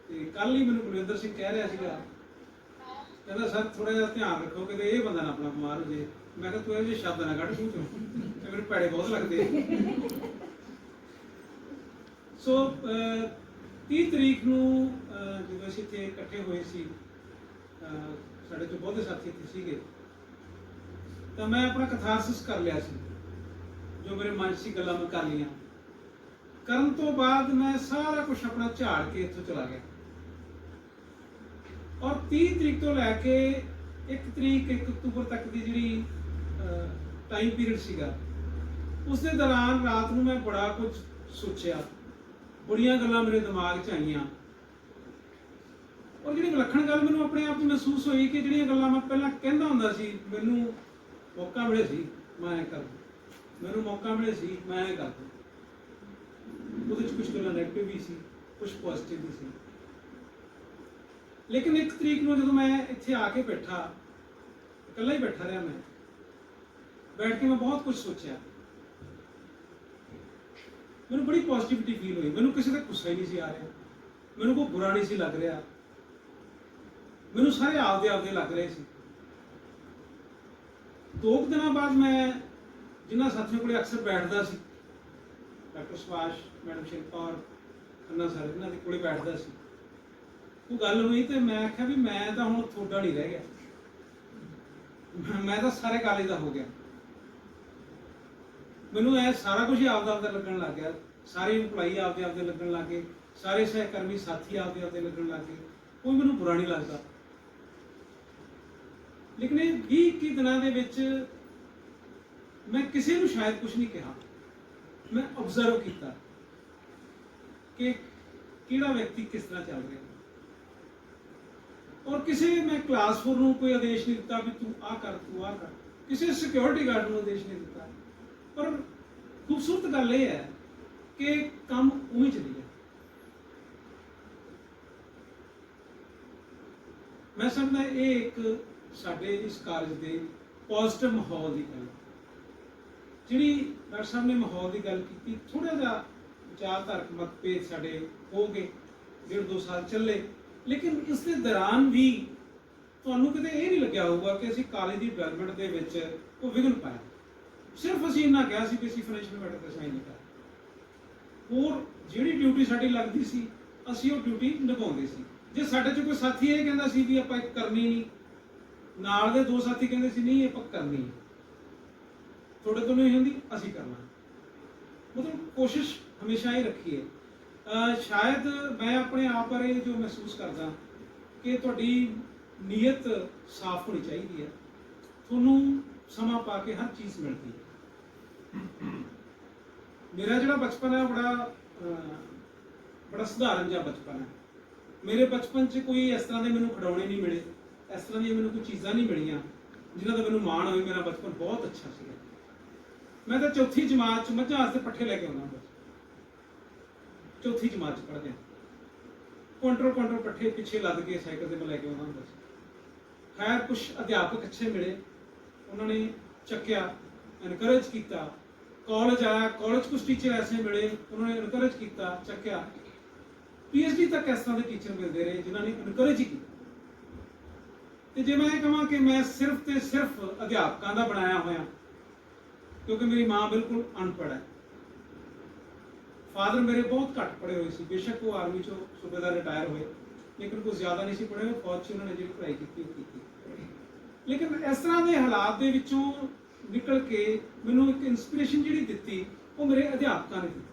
S7: ਤੇ ਕੱਲ ਹੀ ਮੈਨੂੰ ਕੁਲਵਿੰਦਰ ਸਿੰਘ ਕਹਿ ਰਿਹਾ ਸੀਗਾ, ਕਹਿੰਦਾ ਸਰ ਥੋੜਾ ਜਿਹਾ ਧਿਆਨ ਰੱਖੋ ਕਿ ਇਹ ਬੰਦਾ ਨਾ ਆਪਣਾ ਬਿਮਾਰ ਹੋ ਜੇ। ਮੈਂ ਕਿਹਾ ਤੂੰ ਇਹੋ ਜਿਹੇ ਸ਼ਬਦ ਨਾ ਕੱਢ ਮੂੰਹ ਚੋਂ, ਤੇ ਮੈਨੂੰ ਭੈੜੇ ਬਹੁਤ ਲੱਗਦੇ। ਸੋ 30 ਤਰੀਕ ਨੂੰ ਜਦੋਂ ਅਸੀਂ ਇੱਥੇ ਇਕੱਠੇ ਹੋਏ ਸੀ, ਸਾਡੇ ਤੋਂ ਬਹੁਤੇ ਸਾਥੀ ਇੱਥੇ ਸੀਗੇ, ਤਾਂ ਮੈਂ ਆਪਣਾ ਕਥਾਰਸਿਸ ਕਰ ਲਿਆ ਸੀ। ਜੋ ਮੇਰੇ ਮਨ 'ਚ ਸੀ ਗੱਲਾਂ ਮੈਂ ਕਰ ਲਈਆਂ। ਕਰਨ ਤੋਂ ਬਾਅਦ ਮੈਂ ਸਾਰਾ ਕੁਝ ਆਪਣਾ ਝਾੜ ਕੇ ਇੱਥੋਂ ਚਲਾ ਗਿਆ। और 30 तरीक तो लैके 1 तरीक 1 अक्तूबर तक की जी टाइम पीरियड सीगा, उस दे दौरान रात को मैं बड़ा कुछ सोचा, बड़ियां गल्लां मेरे दिमाग च आईयां। और जी विलखण गल मैनूं अपने आप महसूस हुई कि जिहड़ियां गल्लां मैं पहलां कहंदा हुंदा सी, मैनूं मौका मिले सी मैं कर दूं, मैनूं मौका मिले सी मैं कर दूं। ਉਹਦੇ 'ਚ कुछ गल्लां नैगेटिव भी सी, कुछ पॉजिटिव भी सी। लेकिन 1 तरीक ਨੂੰ ਜਦੋਂ ਮੈਂ ਇੱਥੇ ਆ ਕੇ ਬੈਠਾ, ਇਕੱਲਾ ਹੀ ਬੈਠਾ ਰਿਹਾ, ਮੈਂ ਬੈਠ ਕੇ ਮੈਂ ਬਹੁਤ ਕੁਝ ਸੋਚਿਆ। ਮੈਨੂੰ ਬੜੀ ਪੋਜ਼ਿਟਿਵਿਟੀ ਫੀਲ ਹੋਈ। ਮੈਨੂੰ ਕਿਸੇ ਦਾ ਗੁੱਸਾ ਹੀ ਨਹੀਂ ਸੀ ਆ ਰਿਹਾ, ਮੈਨੂੰ ਕੋਈ ਬੁਰਾ ਨਹੀਂ ਸੀ ਲੱਗ ਰਿਹਾ, ਮੈਨੂੰ ਸਾਰੇ ਆਪਦੇ ਲੱਗ ਰਹੇ ਸੀ। 2 ਦਿਨਾਂ ਬਾਅਦ ਮੈਂ ਜਿਨ੍ਹਾਂ ਸਾਥੀਆਂ ਕੋਲੇ ਅਕਸਰ ਬੈਠਦਾ ਸੀ, doctor Subhash, madam Shilpa, Khanna sir, ਇਹਨਾਂ ਦੇ ਕੋਲੇ ਬੈਠਦਾ ਸੀ, ਉਹ ਗੱਲ ਹੋਈ ਤੇ ਮੈਂ ਆਖਿਆ ਵੀ ਮੈਂ ਤਾਂ ਹੁਣ ਤੁਹਾਡਾ ਨਹੀਂ ਰਹਿ ਗਿਆ, ਮੈਂ ਤਾਂ ਸਾਰੇ ਕਾਲਜ ਦਾ ਹੋ ਗਿਆ। ਮੈਨੂੰ ਇਹ ਸਾਰਾ ਕੁਝ ਆਪਦਾ ਲੱਗਣ ਲੱਗ ਗਿਆ, ਸਾਰੇ ਇੰਪਲਾਈ ਆਪਦੇ ਲੱਗਣ ਲੱਗ ਗਏ, ਸਾਰੇ ਸਹਿਕਰਮੀ ਸਾਥੀ ਆਪਦੇ ਲੱਗਣ ਲੱਗ ਗਏ, ਕੋਈ ਮੈਨੂੰ ਬੁਰਾ ਨਹੀਂ ਲੱਗਦਾ। ਲੇਕਿਨ ਇਹ 20 ਦਿਨਾਂ ਦੇ ਵਿੱਚ ਮੈਂ ਕਿਸੇ ਨੂੰ ਸ਼ਾਇਦ ਕੁਝ ਨਹੀਂ ਕਿਹਾ, ਮੈਂ ਆਬਜ਼ਰਵ ਕੀਤਾ ਕਿ ਕਿਹੜਾ ਵਿਅਕਤੀ ਕਿਸ ਤਰ੍ਹਾਂ ਚੱਲ ਰਿਹਾ। और किसी मैं क्लास 4 ਨੂੰ ਕੋਈ ਆਦੇਸ਼ ਨਹੀਂ ਦਿੱਤਾ ਵੀ ਤੂੰ ਆ ਕਰ, ਤੂੰ ਆ ਕਰ। ਕਿਸੇ ਸਿਕਿਉਰਿਟੀ ਗਾਰਡ ਨੂੰ ਆਦੇਸ਼ ਨਹੀਂ ਦਿੱਤਾ। ਪਰ ਖੂਬਸੂਰਤ ਗੱਲ ਇਹ ਹੈ ਕਿ ਕੰਮ ਉਵੇਂ ਚੱਲੀ ਗਿਆ। ਮੈਂ ਸਮਝਦਾ ਇਹ ਇੱਕ ਸਾਡੇ ਇਸ ਕਾਲਜ ਦੇ ਪੋਜ਼ਿਟਿਵ ਮਾਹੌਲ ਦੀ ਗੱਲ, ਜਿਹੜੀ ਡਾਕਟਰ ਸਾਹਿਬ ਨੇ ਮਾਹੌਲ ਦੀ ਗੱਲ ਕੀਤੀ, ਥੋੜਾ ਜਿਹਾ ਵਿਚਾਰਧਾਰਕ ਮਤਭੇਦ ਸਾਡੇ ਹੋ ਗਏ, 1.5-2 ਸਾਲ ਚੱਲੇ, ਲੇਕਿਨ ਇਸ ਦੇ ਦੌਰਾਨ ਵੀ ਤੁਹਾਨੂੰ ਕਿਤੇ ਇਹ ਨਹੀਂ ਲੱਗਿਆ ਹੋਊਗਾ ਕਿ ਅਸੀਂ ਕਾਲਜ ਦੀ ਡਿਵੈਲਪਮੈਂਟ ਦੇ ਵਿੱਚ ਕੋਈ ਵਿਘਨ ਪਾਇਆ। ਸਿਰਫ ਅਸੀਂ ਇੰਨਾ ਕਿਹਾ ਸੀ ਕਿ ਅਸੀਂ ਫਾਈਨੈਂਸ਼ੀਅਲ ਮੈਟਰ ਤੇ ਸਾਈਨ ਨਹੀਂ ਕਰ, ਹੋਰ ਜਿਹੜੀ ਡਿਊਟੀ ਸਾਡੀ ਲੱਗਦੀ ਸੀ ਅਸੀਂ ਉਹ ਡਿਊਟੀ ਨਿਭਾਉਂਦੇ ਸੀ। ਜੇ ਸਾਡੇ 'ਚ ਕੋਈ ਸਾਥੀ ਇਹ ਕਹਿੰਦਾ ਸੀ ਵੀ ਆਪਾਂ ਕਰਨੀ ਨਹੀਂ, ਨਾਲ ਦੇ 2 ਸਾਥੀ ਕਹਿੰਦੇ ਸੀ ਨਹੀਂ ਆਪਾਂ ਕਰਨੀ, ਤੁਹਾਡੇ ਤੋਂ ਨਹੀਂ ਹੁੰਦੀ ਅਸੀਂ ਕਰਨਾ। ਮਤਲਬ ਕੋਸ਼ਿਸ਼ ਹਮੇਸ਼ਾ ਹੀ ਰੱਖੀ ਹੈ। ਸ਼ਾਇਦ ਮੈਂ ਆਪਣੇ ਆਪ ਬਾਰੇ ਜੋ ਮਹਿਸੂਸ ਕਰਦਾ ਕਿ ਤੁਹਾਡੀ ਨੀਅਤ ਸਾਫ਼ ਹੋਣੀ ਚਾਹੀਦੀ ਹੈ, ਤੁਹਾਨੂੰ ਸਮਾਂ ਪਾ ਕੇ ਹਰ ਚੀਜ਼ ਮਿਲਦੀ ਹੈ। ਮੇਰਾ ਜਿਹੜਾ ਬਚਪਨ ਹੈ ਬੜਾ ਸਧਾਰਨ ਜਿਹਾ ਬਚਪਨ ਹੈ। ਮੇਰੇ ਬਚਪਨ 'ਚ ਕੋਈ ਇਸ ਤਰ੍ਹਾਂ ਦੇ ਮੈਨੂੰ ਖਿਡੌਣੇ ਨਹੀਂ ਮਿਲੇ, ਇਸ ਤਰ੍ਹਾਂ ਦੀਆਂ ਮੈਨੂੰ ਕੋਈ ਚੀਜ਼ਾਂ ਨਹੀਂ ਮਿਲੀਆਂ ਜਿਨ੍ਹਾਂ ਦਾ ਮੈਨੂੰ ਮਾਣ ਹੋਵੇ। ਮੇਰਾ ਬਚਪਨ ਬਹੁਤ ਅੱਛਾ ਸੀਗਾ। ਮੈਂ ਤਾਂ ਚੌਥੀ ਜਮਾਤ 'ਚ ਮੱਝਾਂ ਵਾਸਤੇ ਪੱਠੇ ਲੈ ਕੇ ਆਉਂਦਾ ਹੁੰਦਾ ਸੀ। ਚੌਥੀ ਜਮਾਤ 'ਚ ਪੜ੍ਹਦੇ ਕੁਆਂਟਲ ਪੱਠੇ ਪਿੱਛੇ ਲੱਦ ਕੇ ਸਾਈਕਲ ਤੇ ਮੈਂ ਲੈ ਕੇ ਆਉਂਦਾ ਹੁੰਦਾ ਸੀ। ਖੈਰ ਕੁਝ ਅਧਿਆਪਕ ਅੱਛੇ ਮਿਲੇ, ਉਹਨਾਂ ਨੇ ਚੱਕਿਆ, ਐਨਕਰੇਜ ਕੀਤਾ। ਕਾਲਜ ਆਇਆ, ਕਾਲਜ ਕੁਝ ਟੀਚਰ ਐਸੇ ਮਿਲੇ, ਉਹਨਾਂ ਨੇ ਐਨਕਰੇਜ ਕੀਤਾ, ਚੱਕਿਆ। PhD ਤੱਕ ਇਸ ਤਰ੍ਹਾਂ ਦੇ ਟੀਚਰ ਮਿਲਦੇ ਰਹੇ ਜਿਨ੍ਹਾਂ ਨੇ ਐਨਕਰੇਜ ਕੀਤਾ। ਤੇ ਜੇ ਮੈਂ ਇਹ ਕਹਾਂ ਕਿ ਮੈਂ ਸਿਰਫ ਤੇ ਸਿਰਫ ਅਧਿਆਪਕਾਂ ਦਾ ਬਣਾਇਆ ਹੋਇਆ, ਕਿਉਂਕਿ ਮੇਰੀ ਮਾਂ ਬਿਲਕੁਲ ਅਨਪੜ੍ਹ ਹੈ, ਫਾਦਰ ਮੇਰੇ ਬਹੁਤ ਘੱਟ ਪੜ੍ਹੇ ਹੋਏ ਸੀ। ਬੇਸ਼ੱਕ ਉਹ ਆਰਮੀ ਚੋਂ ਸੂਬੇਦਾਰ ਰਿਟਾਇਰ ਹੋਏ, ਲੇਕਿਨ ਕੁਝ ਜ਼ਿਆਦਾ ਨਹੀਂ ਸੀ ਪੜ੍ਹੇ ਹੋਏ। ਫੌਜ 'ਚ ਉਹਨਾਂ ਨੇ ਜਿਹੜੀ ਪੜ੍ਹਾਈ ਕੀਤੀ ਉਹ ਕੀਤੀ। ਲੇਕਿਨ ਇਸ ਤਰ੍ਹਾਂ ਦੇ ਹਾਲਾਤ ਦੇ ਵਿੱਚੋਂ ਨਿਕਲ ਕੇ ਮੈਨੂੰ ਇੱਕ ਇਨਸਪੀਰੇਸ਼ਨ ਜਿਹੜੀ ਦਿੱਤੀ ਉਹ ਮੇਰੇ ਅਧਿਆਪਕਾਂ ਨੇ ਦਿੱਤੀ।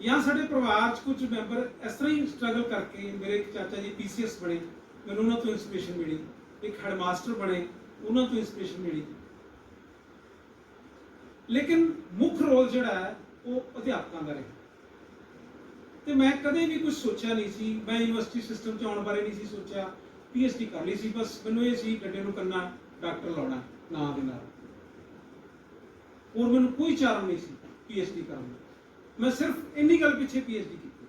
S7: ਜਾਂ ਸਾਡੇ ਪਰਿਵਾਰ 'ਚ ਕੁਝ ਮੈਂਬਰ ਇਸ ਤਰ੍ਹਾਂ ਹੀ ਸਟਰਗਲ ਕਰਕੇ, ਮੇਰੇ ਇੱਕ ਚਾਚਾ ਜੀ PCS ਬਣੇ, ਮੈਨੂੰ ਉਹਨਾਂ ਤੋਂ ਇਨਸਪੀਰੇਸ਼ਨ ਮਿਲੀ। ਇੱਕ ਹੈਡਮਾਸਟਰ ਬਣੇ, ਉਹਨਾਂ ਤੋਂ ਇਨਸਪੀਰੇਸ਼ਨ ਮਿਲੀ। ਲੇਕਿਨ ਮੁੱਖ ਰੋਲ ਜਿਹੜਾ ਹੈ ਉਹ ਅਧਿਆਪਕਾਂ ਦਾ ਰਿਹਾ। ਤੇ ਮੈਂ ਕਦੇ ਵੀ ਕੁਝ ਸੋਚਿਆ ਨਹੀਂ ਸੀ, ਮੈਂ ਯੂਨੀਵਰਸਿਟੀ ਸਿਸਟਮ 'ਚ ਆਉਣ ਬਾਰੇ ਨਹੀਂ ਸੀ ਸੋਚਿਆ। PhD ਕਰ ਲਈ ਸੀ, ਬਸ ਮੈਨੂੰ ਇਹ ਸੀ ਡੱਡੇ ਨੂੰ ਕੰਨਾ ਡਾਕਟਰ ਲਾਉਣਾ ਨਾਂ ਦੇ ਨਾਲ, ਹੋਰ ਮੈਨੂੰ ਕੋਈ ਚਾਰਮ ਨਹੀਂ ਸੀ PhD ਕਰਨ ਦਾ। ਮੈਂ ਸਿਰਫ ਇੰਨੀ ਗੱਲ ਪਿੱਛੇ PhD ਕੀਤੀ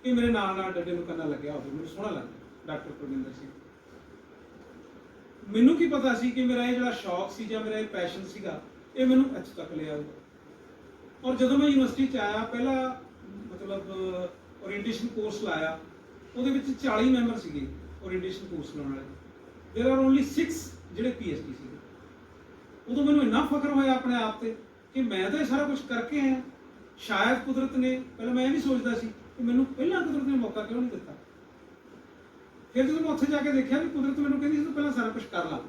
S7: ਕਿ ਮੇਰੇ ਨਾਲ ਡੱਡੇ ਨੂੰ ਕੰਨਾ ਲੱਗਿਆ ਹੋਵੇ, ਮੈਨੂੰ ਸੋਹਣਾ ਲੱਗਦਾ ਡਾਕਟਰ ਪਰਵਿੰਦਰ ਸਿੰਘ। ਮੈਨੂੰ ਕੀ ਪਤਾ ਸੀ ਕਿ ਮੇਰਾ ਇਹ ਜਿਹੜਾ ਸ਼ੌਕ ਸੀ ਜਾਂ ਮੇਰਾ ਇਹ ਪੈਸ਼ਨ ਸੀਗਾ ਇਹ ਮੈਨੂੰ ਇੱਥੇ ਤੱਕ ਲੈ ਆਊਗਾ। ਔਰ ਜਦੋਂ ਮੈਂ ਯੂਨੀਵਰਸਿਟੀ 'ਚ ਆਇਆ, ਪਹਿਲਾ ਮਤਲਬ ਓਰੀਐਂਟੇਸ਼ਨ ਕੋਰਸ ਲਾਇਆ, ਉਹਦੇ ਵਿੱਚ 40 ਮੈਂਬਰ ਸੀਗੇ ਓਰੀਐਂਟੇਸ਼ਨ ਕੋਰਸ ਲਾਉਣ ਵਾਲੇ। ਦੇਰ ਆਰ ਓਨਲੀ 6 ਜਿਹੜੇ PhD ਸੀਗੇ। ਉਦੋਂ ਮੈਨੂੰ ਇੰਨਾ ਫਖਰ ਹੋਇਆ ਆਪਣੇ ਆਪ ਤੇ ਕਿ ਮੈਂ ਤਾਂ ਇਹ ਸਾਰਾ ਕੁਝ ਕਰਕੇ ਆਇਆ। ਸ਼ਾਇਦ ਕੁਦਰਤ ਨੇ, ਪਹਿਲਾਂ ਮੈਂ ਇਹ ਵੀ ਸੋਚਦਾ ਸੀ ਕਿ ਮੈਨੂੰ ਪਹਿਲਾਂ ਕੁਦਰਤ ਨੇ ਮੌਕਾ ਕਿਉਂ ਨਹੀਂ ਦਿੱਤਾ। ਫਿਰ ਜਦੋਂ ਮੈਂ ਉੱਥੇ ਜਾ ਕੇ ਦੇਖਿਆ ਵੀ ਕੁਦਰਤ ਮੈਨੂੰ ਕਹਿੰਦੀ ਸੀ ਤੂੰ ਪਹਿਲਾਂ ਸਾਰਾ ਕੁਝ ਕਰ ਲਾ,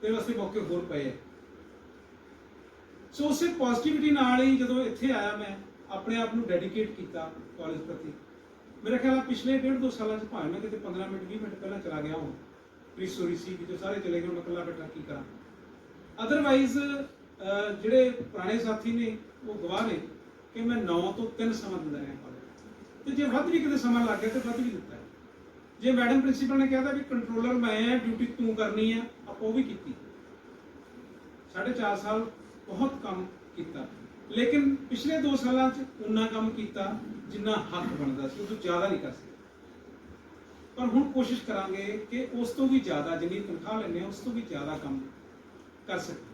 S7: ਤੇਰੇ ਵਾਸਤੇ ਮੌਕੇ ਹੋਰ ਪਏ ਆ। ਸੋ ਉਸੇ ਪੋਜ਼ਿਟਿਵਿਟੀ ਨਾਲ ਹੀ ਜਦੋਂ ਇੱਥੇ ਆਇਆ, ਮੈਂ ਆਪਣੇ ਆਪ ਨੂੰ ਡੈਡੀਕੇਟ ਕੀਤਾ ਕਾਲਜ ਪ੍ਰਤੀ। ਮੇਰਾ ਖਿਆਲ ਆ ਪਿਛਲੇ 1.5-2 ਸਾਲਾਂ 'ਚ ਭਾਵੇਂ ਮੈਂ ਕਿਤੇ 15 ਮਿੰਟ 20 ਮਿੰਟ ਪਹਿਲਾਂ ਚਲਾ ਗਿਆ ਹਾਂ, ਪ੍ਰੀਸੋਰੀ ਸੀ ਕਿ ਸਾਰੇ ਚਲੇ ਗਏ, ਮੈਂ ਇਕੱਲਾ ਬੈਠਾ ਕੀ ਕਰਾਂ। ਅਦਰਵਾਈਜ਼ ਜਿਹੜੇ ਪੁਰਾਣੇ ਸਾਥੀ ਨੇ ਉਹ ਗਵਾਹ ਨੇ ਕਿ ਮੈਂ 9 ਤੋਂ 3 ਸਮਾਂ ਦਿੰਦਾ ਰਿਹਾ ਕਾਲਜ। ਤੇ ਜੇ ਵੱਧ ਵੀ ਕਿਤੇ ਸਮਾਂ ਲੱਗ ਗਿਆ ਤਾਂ ਵੱਧ ਵੀ ਦਿੱਤਾ। ਜੇ ਮੈਡਮ ਪ੍ਰਿੰਸੀਪਲ ਨੇ ਕਹਿਤਾ ਵੀ ਕੰਟਰੋਲਰ ਮੈਂ ਆ, ਡਿਊਟੀ ਤੂੰ ਕਰਨੀ ਆ, ਆਪਾਂ ਉਹ ਵੀ ਕੀਤੀ। 4.5 ਸਾਲ ਬਹੁਤ ਕੰਮ ਕੀਤਾ, ਲੇਕਿਨ ਪਿਛਲੇ 2 ਸਾਲਾਂ 'ਚ ਉਨਾ ਕੰਮ ਕੀਤਾ ਜਿੰਨਾ ਹੱਕ ਬਣਦਾ ਸੀ, ਉਹ ਤੋਂ ਜ਼ਿਆਦਾ ਨਹੀਂ ਕਰ ਸਕੇ। ਪਰ ਹੁਣ ਕੋਸ਼ਿਸ਼ ਕਰਾਂਗੇ ਕਿ ਉਸ ਤੋਂ ਵੀ ਜ਼ਿਆਦਾ, ਜਿੰਨੀ ਤਨਖਾਹ ਲੈਂਦੇ ਹਾਂ ਉਸ ਤੋਂ ਵੀ ਜ਼ਿਆਦਾ ਕੰਮ ਕਰ ਸਕੀਏ।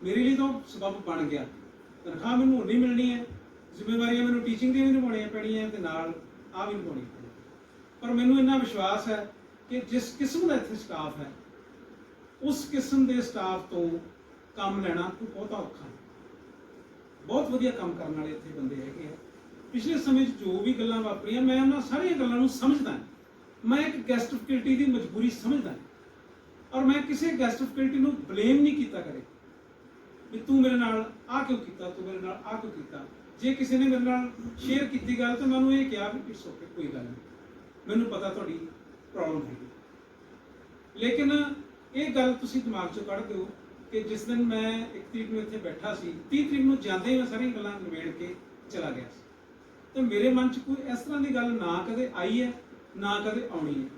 S7: ਮੇਰੇ ਲਈ ਤਾਂ ਸਬਬ ਬਣ ਗਿਆ। ਤਨਖਾਹ ਮੈਨੂੰ ਉਨੀ ਮਿਲਣੀ ਹੈ, ਜ਼ਿੰਮੇਵਾਰੀਆਂ ਮੈਨੂੰ ਟੀਚਿੰਗ ਦੀਆਂ ਵੀ ਨਿਭਾਉਣੀਆਂ ਪੈਣੀਆਂ ਤੇ ਨਾਲ ਆਹ ਵੀ ਨਿਭਾਉਣੀ ਪੈਣੀ। ਪਰ ਮੈਨੂੰ ਇੰਨਾ ਵਿਸ਼ਵਾਸ ਹੈ ਕਿ ਜਿਸ ਕਿਸਮ ਦਾ ਇੱਥੇ ਸਟਾਫ ਹੈ, ਉਸ ਕਿਸਮ ਦੇ ਸਟਾਫ ਤੋਂ ਕੰਮ ਲੈਣਾ ਕੋਈ ਬਹੁਤਾ ਔਖਾ ਨਹੀਂ। ਬਹੁਤ ਵਧੀਆ ਕੰਮ ਕਰਨ ਵਾਲੇ ਇੱਥੇ ਬੰਦੇ ਹੈਗੇ ਆ। ਪਿਛਲੇ ਸਮੇਂ 'ਚ ਜੋ ਵੀ ਗੱਲਾਂ ਵਾਪਰੀਆਂ, ਮੈਂ ਉਹਨਾਂ ਸਾਰੀਆਂ ਗੱਲਾਂ ਨੂੰ ਸਮਝਦਾ। ਮੈਂ ਇੱਕ ਗੈਸਟ ਫੈਕਲਟੀ ਦੀ ਮਜਬੂਰੀ ਸਮਝਦਾ, ਔਰ ਮੈਂ ਕਿਸੇ ਗੈਸਟ ਫੈਕਲਟੀ ਨੂੰ ਬਲੇਮ ਨਹੀਂ ਕੀਤਾ ਕਰੇ ਵੀ ਤੂੰ ਮੇਰੇ ਨਾਲ ਆਹ ਕਿਉਂ ਕੀਤਾ, ਤੂੰ ਮੇਰੇ ਨਾਲ ਆਹ ਕਿਉਂ ਕੀਤਾ। ਜੇ ਕਿਸੇ ਨੇ ਮੇਰੇ ਨਾਲ ਸ਼ੇਅਰ ਕੀਤੀ ਗੱਲ ਤਾਂ ਮੈਂ ਉਹਨੂੰ ਇਹ ਕਿਹਾ ਵੀ ਇਟਸ ਓਕੇ, ਕੋਈ ਗੱਲ ਨਹੀਂ, ਮੈਨੂੰ ਪਤਾ ਤੁਹਾਡੀ ਪ੍ਰੋਬਲਮ ਹੈਗੀ। ਲੇਕਿਨ ਇਹ ਗੱਲ ਤੁਸੀਂ ਦਿਮਾਗ 'ਚੋਂ ਕੱਢ ਦਿਓ ਕਿ ਜਿਸ ਦਿਨ ਮੈਂ 1 ਤਰੀਕ ਨੂੰ ਇੱਥੇ ਬੈਠਾ ਸੀ, 30 ਤਰੀਕ ਨੂੰ ਜਾਂਦੇ ਹੀ ਮੈਂ ਸਾਰੀਆਂ ਗੱਲਾਂ ਨਿਬੇੜ ਕੇ ਚਲਾ ਗਿਆ ਸੀ। ਤੇ ਮੇਰੇ ਮਨ 'ਚ ਕੋਈ ਇਸ ਤਰ੍ਹਾਂ ਦੀ ਗੱਲ ਨਾ ਕਦੇ ਆਈ ਹੈ, ਨਾ ਕਦੇ ਆਉਣੀ ਹੈ।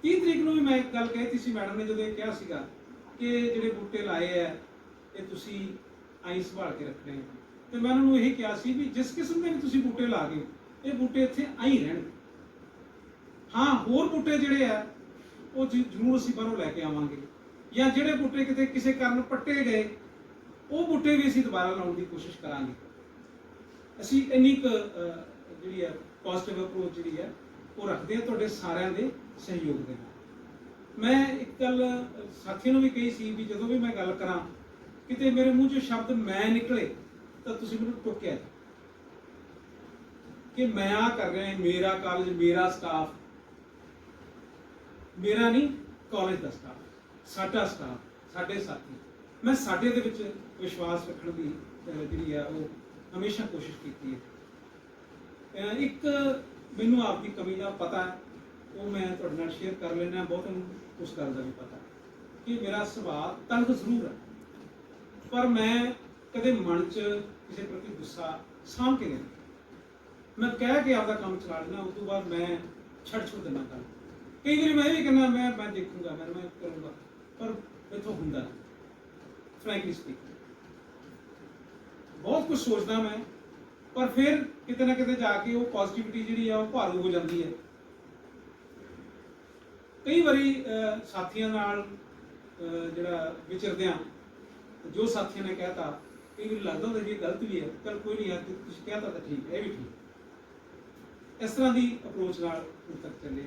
S7: 30 ਤਰੀਕ ਨੂੰ ਵੀ ਮੈਂ ਇੱਕ ਗੱਲ ਕਹਿਤੀ ਸੀ ਮੈਡਮ ਨੇ, ਜਦੋਂ ਇਹ ਕਿਹਾ ਸੀਗਾ ਕਿ ਜਿਹੜੇ ਬੂਟੇ ਲਾਏ ਆ ਇਹ ਤੁਸੀਂ ਆਈ ਸੰਭਾਲ ਕੇ ਰੱਖਣੇ ਆ। ਤੇ ਮੈਂ ਉਹਨਾਂ ਨੂੰ ਇਹ ਕਿਹਾ ਸੀ ਵੀ ਜਿਸ ਕਿਸਮ ਦੇ ਵੀ ਤੁਸੀਂ ਬੂਟੇ ਲਾ ਗਏ ਇਹ ਬੂਟੇ ਇੱਥੇ ਆਈ ਰਹਿਣਗੇ। ਹਾਂ, ਹੋਰ ਬੂਟੇ ਜਿਹੜੇ ਆ ਉਹ ਜ਼ਰੂਰ ਅਸੀਂ ਬਾਹਰੋਂ ਲੈ ਕੇ ਆਵਾਂਗੇ, ਜਾਂ ਜਿਹੜੇ ਬੂਟੇ ਕਿਤੇ ਕਿਸੇ ਕਾਰਨ ਪੱਟੇ ਗਏ ਉਹ ਬੂਟੇ ਵੀ ਅਸੀਂ ਦੁਬਾਰਾ ਲਾਉਣ ਦੀ ਕੋਸ਼ਿਸ਼ ਕਰਾਂਗੇ। ਅਸੀਂ ਇੰਨੀ ਕੁ ਜਿਹੜੀ ਹੈ ਪੋਜ਼ਿਟਿਵ ਅਪਰੋਚ ਜਿਹੜੀ ਹੈ ਉਹ ਰੱਖਦੇ ਹਾਂ ਤੁਹਾਡੇ ਸਾਰਿਆਂ ਦੇ ਸਹਿਯੋਗ ਦੇ ਨਾਲ। ਮੈਂ ਇੱਕ ਗੱਲ ਸਾਥੀਆਂ ਨੂੰ ਵੀ ਕਹੀ ਸੀ ਵੀ ਜਦੋਂ ਵੀ ਮੈਂ ਗੱਲ ਕਰਾਂ ਕਿਤੇ ਮੇਰੇ ਮੂੰਹ 'ਚੋਂ ਸ਼ਬਦ ਮੈਂ ਨਿਕਲੇ ਤਾਂ ਤੁਸੀਂ ਮੈਨੂੰ ਟੋਕਿਆ ਕਿ ਮੈਂ ਆ ਕਰ ਰਿਹਾ, ਮੇਰਾ ਕਾਲਜ, ਮੇਰਾ ਸਟਾਫ, ਮੇਰਾ ਨਹੀਂ ਕਾਲਜ ਦਾ ਸਟਾਫ, ਸਾਡਾ ਸਟਾਫ, ਸਾਡੇ ਸਾਥੀ। ਮੈਂ ਸਾਡੇ ਦੇ ਵਿੱਚ ਵਿਸ਼ਵਾਸ ਰੱਖਣ ਦੀ ਜਿਹੜੀ ਆ ਉਹ ਹਮੇਸ਼ਾ ਕੋਸ਼ਿਸ਼ ਕੀਤੀ ਹੈ। ਇੱਕ ਮੈਨੂੰ ਆਪਦੀ ਕਮੀ ਦਾ ਪਤਾ ਹੈ, ਉਹ ਮੈਂ ਤੁਹਾਡੇ ਨਾਲ ਸ਼ੇਅਰ ਕਰ ਲੈਣਾ। ਬਹੁਤਿਆਂ ਨੂੰ ਉਸ ਗੱਲ ਦਾ ਵੀ ਪਤਾ ਕਿ ਮੇਰਾ ਸੁਭਾਅ ਤਲਖ ਜ਼ਰੂਰ ਹੈ, ਪਰ ਮੈਂ ਕਦੇ ਮਨ 'ਚ ਕਿਸੇ ਪ੍ਰਤੀ ਗੁੱਸਾ ਸਾਂਭ ਕੇ ਨਹੀਂ। ਮੈਂ ਕਹਿ ਕੇ ਆਪਦਾ ਕੰਮ ਚਲਾ ਲੈਣਾ, ਉਸ ਤੋਂ ਬਾਅਦ ਮੈਂ ਛੱਡ ਦਿੰਦਾ ਕੰਮ। ਕਈ ਵਾਰੀ ਮੈਂ ਵੀ ਕਹਿੰਦਾ ਮੈਂ ਦੇਖੂੰਗਾ, ਮੈਂ ਕਰੂੰਗਾ, ਪਰ ਇੱਥੋਂ ਹੁੰਦਾ ਨਹੀਂ। ਫਰੈਂਕਲੀ ਸਪੀਕ, ਬਹੁਤ ਕੁਝ ਸੋਚਦਾ ਮੈਂ, ਪਰ ਫਿਰ ਕਿਤੇ ਨਾ ਕਿਤੇ ਜਾ ਕੇ ਉਹ ਪੋਜ਼ਿਟਿਵਿਟੀ ਜਿਹੜੀ ਆ ਉਹ ਭਾਰੂ ਹੋ ਜਾਂਦੀ ਹੈ। ਕਈ ਵਾਰੀ ਸਾਥੀਆਂ ਨਾਲ ਜਿਹੜਾ ਵਿਚਰਦਿਆਂ ਜੋ ਸਾਥੀਆਂ ਨੇ ਕਹਿਤਾ ਕਈ ਵਾਰੀ ਲੱਗਦਾ ਹੁੰਦਾ ਜੀ ਗਲਤ ਵੀ ਹੈ, ਚਲ ਕੋਈ ਨਹੀਂ ਯਾਰ ਤੁਸੀਂ ਕਹਿਤਾ ਤਾਂ ਠੀਕ ਹੈ, ਇਹ ਵੀ ਠੀਕ। ਇਸ ਤਰ੍ਹਾਂ ਦੀ ਅਪਰੋਚ ਨਾਲ ਹੁਣ ਤੱਕ ਚੱਲੇ।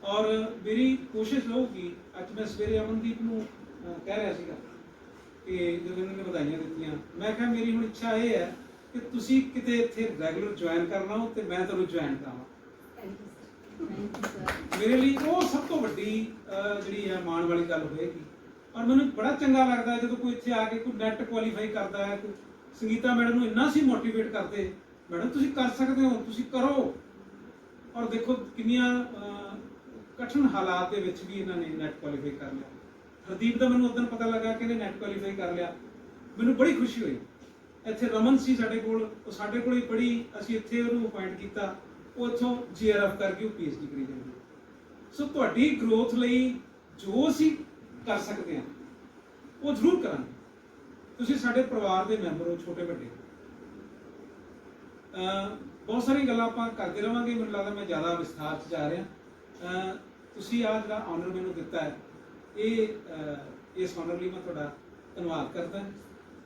S7: ਔਰ ਮੇਰੀ ਕੋਸ਼ਿਸ਼ ਰਹੂਗੀ, ਅੱਜ ਮੈਂ ਸਵੇਰੇ ਅਮਨਦੀਪ ਨੂੰ ਕਹਿ ਰਿਹਾ ਸੀਗਾ ਕਿ ਜਦੋਂ ਇਹਨਾਂ ਨੇ ਵਧਾਈਆਂ ਦਿੱਤੀਆਂ, ਮੈਂ ਕਿਹਾ ਮੇਰੀ ਹੁਣ ਇੱਛਾ ਇਹ ਹੈ ਕਿ ਤੁਸੀਂ ਕਿਤੇ ਇੱਥੇ ਰੈਗੂਲਰ ਜੁਆਇਨ ਕਰਨਾ ਹੋ ਤੇ ਮੈਂ ਤੁਹਾਨੂੰ ਜੁਆਇਨ ਕਰਾਵਾਂ। ਮੇਰੇ ਲਈ ਉਹ ਸਭ ਤੋਂ ਵੱਡੀ ਜਿਹੜੀ ਹੈ ਮਾਣ ਵਾਲੀ ਗੱਲ ਹੋਏਗੀ। ਔਰ ਮੈਨੂੰ ਬੜਾ ਚੰਗਾ ਲੱਗਦਾ ਜਦੋਂ ਕੋਈ ਇੱਥੇ ਆ ਕੇ ਕੋਈ ਨੈਟ ਕੁਆਲੀਫਾਈ ਕਰਦਾ ਹੈ। ਕੋਈ ਸੰਗੀਤਾ ਮੈਡਮ ਨੂੰ ਇੰਨਾ ਸੀ ਮੋਟੀਵੇਟ ਕਰਦੇ, ਮੈਡਮ ਤੁਸੀਂ ਕਰ ਸਕਦੇ ਹੋ, ਤੁਸੀਂ ਕਰੋ। ਔਰ ਦੇਖੋ ਕਿੰਨੀਆਂ ਕਠਿਨ ਹਾਲਾਤ ਦੇ ਵਿੱਚ ਵੀ ਇਹਨਾਂ ਨੇ ਨੈਟ ਕੁਆਲੀਫਾਈ ਕਰ ਲਿਆ। ਹਰਦੀਪ ਦਾ ਮੈਨੂੰ ਉਦੋਂ ਪਤਾ ਲੱਗਾ ਕਿ ਇਹਨੇ ਨੈਟ ਕੁਆਲੀਫਾਈ ਕਰ ਲਿਆ, ਮੈਨੂੰ ਬੜੀ ਖੁਸ਼ੀ ਹੋਈ। ਇੱਥੇ ਰਮਨ ਸੀ ਸਾਡੇ ਕੋਲ, ਉਹ ਸਾਡੇ ਕੋਲ ਹੀ ਪੜ੍ਹੀ, ਅਸੀਂ ਇੱਥੇ ਉਹਨੂੰ ਅਪਾਇੰਟ ਕੀਤਾ, ਉਹ ਇੱਥੋਂ GRF ਕਰਕੇ ਉਹ PhD ਕਰੀ ਜਾਂਦੀ। ਸੋ ਤੁਹਾਡੀ ਗਰੋਥ ਲਈ ਜੋ ਅਸੀਂ ਕਰ ਸਕਦੇ ਹਾਂ ਉਹ ਜ਼ਰੂਰ ਕਰਾਂਗੇ। ਤੁਸੀਂ ਸਾਡੇ ਪਰਿਵਾਰ ਦੇ ਮੈਂਬਰ ਹੋ, ਛੋਟੇ ਵੱਡੇ। ਬਹੁਤ ਸਾਰੀਆਂ ਗੱਲਾਂ ਆਪਾਂ ਕਰਦੇ ਰਹਾਂਗੇ। ਮੈਨੂੰ ਲੱਗਦਾ ਮੈਂ ਜ਼ਿਆਦਾ ਵਿਸਥਾਰ 'ਚ ਜਾ ਰਿਹਾ। ਤੁਸੀਂ ਆਹ ਜਿਹੜਾ ਆਨਰ ਮੈਨੂੰ ਦਿੱਤਾ ਹੈ, ਇਸ ਆਨਰ ਲਈ ਮੈਂ ਤੁਹਾਡਾ ਧੰਨਵਾਦ ਕਰਦਾ।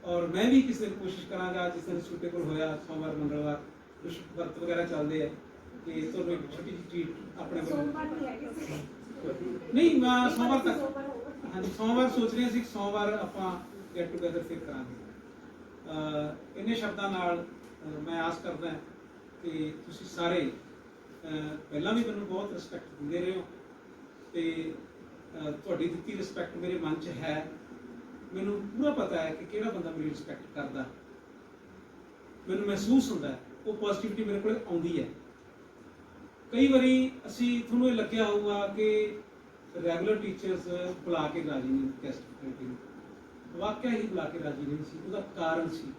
S7: ਔਰ ਮੈਂ ਵੀ ਕਿਸੇ ਦਿਨ ਕੋਸ਼ਿਸ਼ ਕਰਾਂਗਾ, ਜਿਸ ਦਿਨ ਸੁਟੇਬਲ ਹੋਇਆ, ਸੋਮਵਾਰ ਮੰਗਲਵਾਰ ਕੁਛ ਵਰਤ ਵਗੈਰਾ ਚੱਲਦੇ ਆ, ਕਿ ਤੁਹਾਨੂੰ ਇੱਕ ਛੋਟੀ ਜਿਹੀ ਚੀਜ਼ ਆਪਣੇ ਵੱਲੋਂ ਨਹੀਂ, ਮੈਂ ਸੋਮਵਾਰ ਤੱਕ, ਹਾਂਜੀ ਸੋਮਵਾਰ ਸੋਚ ਰਹੇ ਸੀ, ਸੋਮਵਾਰ ਆਪਾਂ ਗੈਟ ਟੂਗੇਦਰ ਫਿਰ ਕਰਾਂਗੇ। ਇੰਨੇ ਸ਼ਬਦਾਂ ਨਾਲ ਮੈਂ ਆਸ ਕਰਦਾ ਕਿ ਤੁਸੀਂ ਸਾਰੇ ਪਹਿਲਾਂ ਵੀ ਮੈਨੂੰ ਬਹੁਤ ਰਿਸਪੈਕਟ ਦਿੰਦੇ ਰਹੇ ਹੋ ਤੇ ਤੁਹਾਡੀ ਦਿੱਤੀ ਰਿਸਪੈਕਟ ਮੇਰੇ ਮਨ 'ਚ ਹੈ। ਮੈਨੂੰ ਪੂਰਾ ਪਤਾ ਹੈ ਕਿ ਕਿਹੜਾ ਬੰਦਾ ਮੇਰੀ ਰਿਸਪੈਕਟ ਕਰਦਾ। ਮੈਨੂੰ ਮਹਿਸੂਸ ਹੁੰਦਾ ਹੈ ਉਹ ਪੋਜ਼ਿਟਿਵਿਟੀ ਮੇਰੇ ਕੋਲ ਆਉਂਦੀ ਹੈ। ਕਈ ਵਾਰੀ ਅਸੀਂ ਤੁਹਾਨੂੰ ਇਹ ਲੱਗਿਆ ਹੋਊਗਾ ਕਿ ਰੈਗੂਲਰ ਟੀਚਰਸ ਬੁਲਾ ਕੇ ਰਾਜੀ ਨਹੀਂ, ਗੈਸਟ ਫੈਕਲਟੀ ਨੂੰ ਵਾਕਿਆ ਹੀ ਬੁਲਾ ਕੇ ਰਾਜੀ ਨਹੀਂ ਸੀ। ਉਹਦਾ ਕਾਰਨ ਸੀ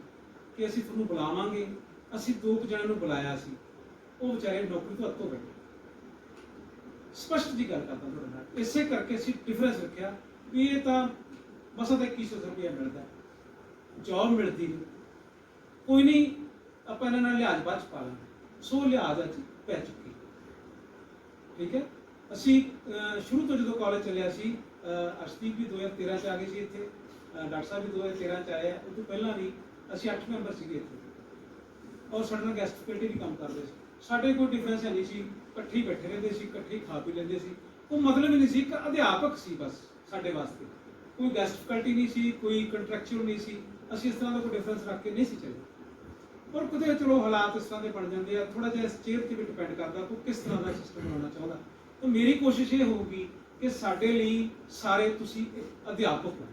S7: ਕਿ ਅਸੀਂ ਤੁਹਾਨੂੰ ਬੁਲਾਵਾਂਗੇ, ਅਸੀਂ 2 ਜਣਿਆਂ ਨੂੰ ਬੁਲਾਇਆ ਸੀ, ਉਹ ਵਿਚਾਰੇ ਨੌਕਰੀ ਤੋਂ ਹੱਥੋਂ ਬੈਠੇ। ਸਪਸ਼ਟ ਜੀ ਗੱਲ ਕਰਦਾ ਤੁਹਾਡੇ ਨਾਲ। ਇਸੇ ਕਰਕੇ ਅਸੀਂ ਡਿਫਰੈਂਸ ਰੱਖਿਆ ਵੀ ਇਹ ਤਾਂ ਬਸ 2100 ਰੁਪਇਆ ਮਿਲਦਾ, ਜੌਬ ਮਿਲਦੀ ਨਹੀਂ, ਕੋਈ ਨਹੀਂ ਆਪਾਂ ਇਹਨਾਂ ਨਾਲ ਲਿਹਾਜ਼ ਬਾਅਦ 'ਚ ਪਾ ਲਾਂਗੇ। ਸੋ ਲਿਹਾਜ਼ ਅੱਜ ਪੈ ਚੁੱਕੀ, ਠੀਕ ਹੈ। ਅਸੀਂ ਸ਼ੁਰੂ ਤੋਂ ਜਦੋਂ ਕਾਲਜ ਚੱਲਿਆ ਸੀ, ਅਰਸ਼ਦੀਪ ਵੀ 2013 'ਚ ਆ ਗਈ ਸੀ ਇੱਥੇ, ਡਾਕਟਰ ਸਾਹਿਬ ਵੀ 2013 'ਚ ਆਏ ਆ। ਉਹ ਤੋਂ ਪਹਿਲਾਂ ਵੀ ਅਸੀਂ 8 ਮੈਂਬਰ ਸੀਗੇ ਇੱਥੇ, ਔਰ ਸਾਡੇ ਨਾਲ ਗੈਸਟ ਫੈਕਲਟੀ ਵੀ ਕੰਮ ਕਰਦੇ ਸੀ। ਸਾਡੇ ਕੋਈ ਡਿਫਰੈਂਸ ਨਹੀਂ ਸੀ, ਇਕੱਠੇ ਬੈਠੇ ਰਹਿੰਦੇ ਸੀ, ਇਕੱਠੇ ਖਾ ਪੀ ਲੈਂਦੇ ਸੀ। ਉਹ ਮਤਲਬ ਹੀ ਨਹੀਂ ਸੀ, ਇੱਕ ਅਧਿਆਪਕ ਸੀ ਬਸ ਸਾਡੇ ਵਾਸਤੇ, ਕੋਈ ਗੈਸਟ ਫੈਕਲਟੀ ਨਹੀਂ ਸੀ, ਕੋਈ ਕੰਟਰੈਕਚੁਅਲ ਨਹੀਂ ਸੀ। ਅਸੀਂ ਇਸ ਤਰ੍ਹਾਂ ਦਾ ਕੋਈ ਡਿਫਰੈਂਸ ਰੱਖ ਕੇ ਨਹੀਂ ਸੀ ਚੱਲੇ। ਪਰ ਕਿਤੇ ਚਲੋ ਹਾਲਾਤ ਇਸ ਤਰ੍ਹਾਂ ਦੇ ਬਣ ਜਾਂਦੇ ਆ, ਥੋੜਾ ਜਿਹਾ ਇਸ ਚੇਅਰ 'ਤੇ ਵੀ ਡਿਪੈਂਡ ਕਰਦਾ ਕੋਈ ਕਿਸ ਤਰ੍ਹਾਂ ਦਾ ਸਿਸਟਮ ਬਣਾਉਣਾ ਚਾਹੁੰਦਾ। ਤਾਂ ਮੇਰੀ ਕੋਸ਼ਿਸ਼ ਇਹ ਹੋਊਗੀ ਕਿ ਸਾਡੇ ਲਈ ਸਾਰੇ ਤੁਸੀਂ ਅਧਿਆਪਕ ਹੋ,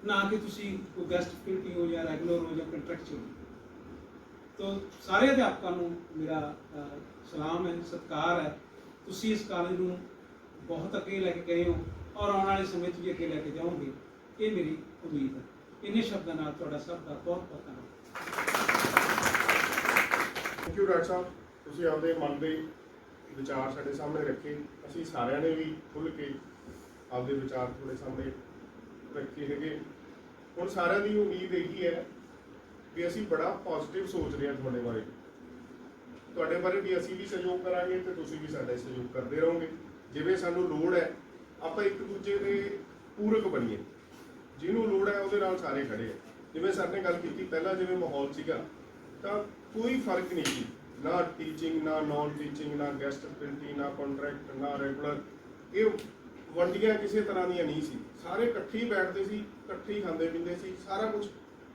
S7: ਨਾ ਕਿ ਤੁਸੀਂ ਕੋਈ ਗੈਸਟ ਫੈਕਲਟੀ ਹੋ ਜਾਂ ਰੈਗੂਲਰ ਹੋ ਜਾਂ ਕੰਟਰੈਕਚੁਅਲ। ਤਾਂ ਸਾਰੇ ਅਧਿਆਪਕਾਂ ਨੂੰ ਮੇਰਾ ਸਲਾਮ ਹੈ, ਸਤਿਕਾਰ ਹੈ। ਤੁਸੀਂ ਇਸ ਕਾਲਜ ਨੂੰ ਬਹੁਤ ਅੱਗੇ ਲੈ ਕੇ ਗਏ ਹੋ ਔਰ ਆਉਣ ਵਾਲੇ ਸਮੇਂ 'ਚ ਵੀ ਅੱਗੇ ਲੈ ਕੇ ਜਾਓਗੇ, ਇਹ ਮੇਰੀ ਉਮੀਦ ਹੈ। ਇੰਨੇ ਸ਼ਬਦਾਂ ਨਾਲ ਤੁਹਾਡਾ ਸਭ ਦਾ ਬਹੁਤ ਬਹੁਤ ਧੰਨਵਾਦ।
S1: ਥੈਂਕ ਯੂ ਡਾਕਟਰ ਸਾਹਿਬ, ਤੁਸੀਂ ਆਪਦੇ ਮਨ ਦੇ ਵਿਚਾਰ ਸਾਡੇ ਸਾਹਮਣੇ ਰੱਖੇ। ਅਸੀਂ ਸਾਰਿਆਂ ਨੇ ਵੀ ਖੁੱਲ੍ਹ ਕੇ ਆਪਦੇ ਵਿਚਾਰ ਤੁਹਾਡੇ ਸਾਹਮਣੇ ਰੱਖੇ ਹੈਗੇ। ਹੁਣ ਸਾਰਿਆਂ ਦੀ ਉਮੀਦ ਇਹੀ ਹੈ ਵੀ ਅਸੀਂ ਬੜਾ ਪੋਜ਼ਿਟਿਵ ਸੋਚ ਰਹੇ ਹਾਂ ਤੁਹਾਡੇ ਬਾਰੇ, ਤੁਹਾਡੇ ਬਾਰੇ ਵੀ ਅਸੀਂ ਵੀ ਸਹਿਯੋਗ ਕਰਾਂਗੇ ਤੇ ਤੁਸੀਂ ਵੀ ਸਾਡਾ ਸਹਿਯੋਗ ਕਰਦੇ ਰਹੋਗੇ। ਜਿਵੇਂ ਸਾਨੂੰ ਲੋੜ ਹੈ ਆਪਾਂ ਇੱਕ ਦੂਜੇ ਦੇ ਪੂਰਕ ਬਣੀਏ, ਜਿਹਨੂੰ ਲੋੜ ਹੈ ਉਹਦੇ ਨਾਲ ਸਾਰੇ ਖੜੇ ਆ। ਜਿਵੇਂ ਸਰ ਨੇ ਗੱਲ ਕੀਤੀ ਪਹਿਲਾਂ, ਜਿਵੇਂ ਮਾਹੌਲ ਸੀਗਾ ਤਾਂ ਕੋਈ ਫਰਕ ਨਹੀਂ ਸੀ, ਨਾ ਟੀਚਿੰਗ ਨਾ ਨੌਨ ਟੀਚਿੰਗ, ਨਾ ਗੈਸਟ ਫੈਕਲਟੀ, ਨਾ ਕੰਟਰੈਕਟ, ਨਾ ਰੈਗੂਲਰ, ਇਹ ਵੰਡੀਆਂ ਕਿਸੇ ਤਰ੍ਹਾਂ ਦੀਆਂ ਨਹੀਂ ਸੀ। ਸਾਰੇ ਇਕੱਠੇ ਹੀ ਬੈਠਦੇ ਸੀ, ਇਕੱਠੇ ਹੀ ਖਾਂਦੇ ਪੀਂਦੇ ਸੀ, ਸਾਰਾ ਕੁਝ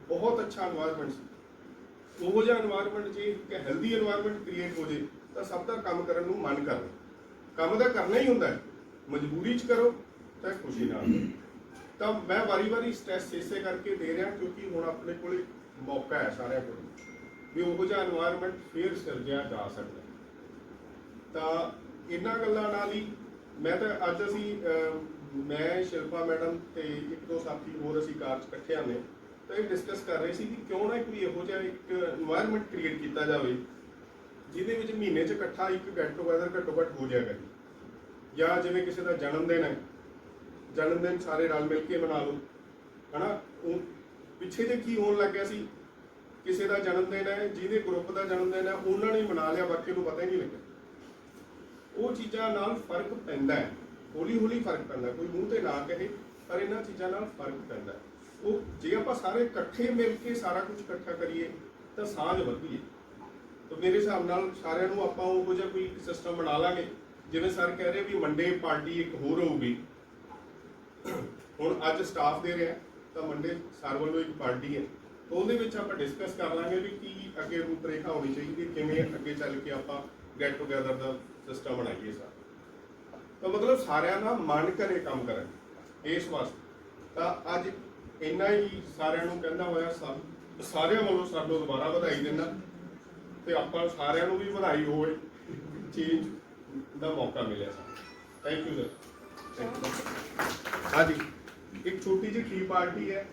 S1: ਬਹੁਤ ਅੱਛਾ এনवायरमेंट ਸੀ। ਉਹੋ ਜਿਹਾ এনवायरमेंट ਜੇ ਇੱਕ ਹੈਲਦੀ এনवायरमेंट ਕ੍ਰੀਏਟ ਹੋ ਜੇ ਤਾਂ ਸਭ ਦਾ ਕੰਮ ਕਰਨ ਨੂੰ ਮਨ ਕਰਦਾ। ਕੰਮ ਤਾਂ ਕਰਨਾ ਹੀ ਹੁੰਦਾ ਹੈ, ਮਜਬੂਰੀ 'ਚ ਕਰੋ ਤਾਂ ਖੁਸ਼ੀ ਨਾਲ। ਤਾਂ ਮੈਂ ਵਾਰੀ-ਵਾਰੀ ਸਟ੍ਰੈਸ ਇਸੇ ਕਰਕੇ ਦੇ ਰਿਹਾ ਕਿਉਂਕਿ ਹੁਣ ਆਪਣੇ ਕੋਲ ਮੌਕਾ ਹੈ ਸਾਰਿਆਂ ਕੋਲ ਵੀ ਉਹੋ ਜਿਹਾ এনवायरमेंट ਫੇਰ ਸਿਰਜਿਆ ਜਾ ਸਕਦਾ। ਤਾਂ ਇਹਨਾਂ ਗੱਲਾਂ ਨਾਲ ਹੀ ਮੈਂ ਤਾਂ ਅੱਜ ਅਸੀਂ ਮੈਂ ਸ਼ਿਲਪਾ ਮੈਡਮ ਤੇ ਇੱਕ ਦੋ ਸਾਥੀ ਹੋਰ ਅਸੀਂ ਕਾਰ 'ਚ ਇਕੱਠੇ ਆਨੇ ਤਾਂ ਇਹ ਡਿਸਕਸ ਕਰ ਰਹੇ ਸੀ ਕਿ ਕਿਉਂ ਨਾ ਕੋਈ ਇਹੋ ਜਿਹਾ ਇੱਕ এনवायरमेंट ਕ੍ਰੀਏਟ ਕੀਤਾ ਜਾਵੇ ਜਿਹਦੇ ਵਿੱਚ ਮਹੀਨੇ 'ਚ ਇਕੱਠਾ ਇੱਕ ਗੈਟ ਟੂਗੇਦਰ ਘੱਟੋ ਘੱਟ ਹੋ ਜਾਏਗਾ। ਜਾਂ ਜਿਵੇਂ ਕਿਸੇ ਦਾ ਜਨਮ ਦਿਨ ਹੈ, ਜਨਮ ਦਿਨ ਸਾਰੇ ਰਲ ਮਿਲ ਕੇ ਮਨਾ ਲਓ, ਹਨਾ। ਉਹ ਪਿੱਛੇ ਜੇ ਕੀ ਹੋਣ ਲੱਗਿਆ ਸੀ, ਕਿਸੇ ਦਾ ਜਨਮ ਦਿਨ ਹੈ, ਜਿਹਦੇ ਗਰੁੱਪ ਦਾ ਜਨਮ ਦਿਨ ਹੈ ਉਹਨਾਂ ਨੇ ਮਨਾ ਲਿਆ, ਬਾਕੀ ਨੂੰ ਪਤਾ ਹੀ ਨਹੀਂ ਲੱਗਿਆ। ਉਹ ਚੀਜ਼ਾਂ ਨਾਲ ਫਰਕ ਪੈਂਦਾ ਹੈ, ਹੌਲੀ ਹੌਲੀ ਫਰਕ ਪੈਂਦਾ, ਕੋਈ ਮੂੰਹ ਤੇ ਨਾ ਕਹੇ ਪਰ ਇਹਨਾਂ ਚੀਜ਼ਾਂ ਨਾਲ ਫਰਕ ਪੈਂਦਾ। ਉਹ ਜੇ ਆਪਾਂ ਸਾਰੇ ਇਕੱਠੇ ਮਿਲ ਕੇ ਸਾਰਾ ਕੁਝ ਇਕੱਠਾ ਕਰੀਏ ਤਾਂ ਸਾਂਝ ਵਧਦੀ ਹੈ। ਤਾਂ ਮੇਰੇ ਹਿਸਾਬ ਨਾਲ ਸਾਰਿਆਂ ਨੂੰ ਆਪਾਂ ਉਹੋ ਜਿਹਾ ਕੋਈ ਸਿਸਟਮ ਬਣਾ ਲਾਂਗੇ। ਜਿਵੇਂ ਸਰ ਕਹਿ ਰਹੇ ਵੀ ਮੰਡੇ ਪਾਰਟੀ ਇੱਕ ਹੋਰ ਹੋਊਗੀ, ਹੁਣ ਅੱਜ ਸਟਾਫ ਦੇ ਰਿਹਾ ਤਾਂ ਮੰਡੇ ਸਰ ਵੱਲੋਂ ਇੱਕ ਪਾਰਟੀ ਹੈ, ਤਾਂ ਉਹਦੇ ਵਿੱਚ ਆਪਾਂ ਡਿਸਕਸ ਕਰ ਲਾਂਗੇ ਵੀ ਕੀ ਅੱਗੇ ਰੂਪ ਰੇਖਾ ਹੋਣੀ ਚਾਹੀਦੀ, ਕਿਵੇਂ ਅੱਗੇ ਚੱਲ ਕੇ ਆਪਾਂ ਗੈਟ ਟੂਗੇਦਰ ਦਾ ਸਿਸਟਮ ਬਣਾਈਏ ਸਰ। ਤਾਂ ਮਤਲਬ ਸਾਰਿਆਂ ਦਾ ਮਨ ਘਰੇ ਕੰਮ ਕਰਨ ਇਸ ਵਾਸਤੇ। ਤਾਂ ਅੱਜ ਇੰਨਾ ਹੀ ਸਾਰਿਆਂ ਨੂੰ ਕਹਿੰਦਾ ਹੋਇਆ ਸਭ ਸਾਰਿਆਂ ਵੱਲੋਂ ਸਾਨੂੰ ਦੁਬਾਰਾ ਵਧਾਈ ਦਿੰਦਾ ਤੇ ਆਪਾਂ ਸਾਰਿਆਂ ਨੂੰ ਵੀ ਵਧਾਈ ਹੋਵੇ, ਚੇਂਜ ਦਾ ਮੌਕਾ ਮਿਲਿਆ ਸਰ। Thank you sir. ਹਾਂਜੀ, ਇੱਕ ਛੋਟੀ ਜਿਹੀ ਟੀ ਪਾਰਟੀ ਹੈ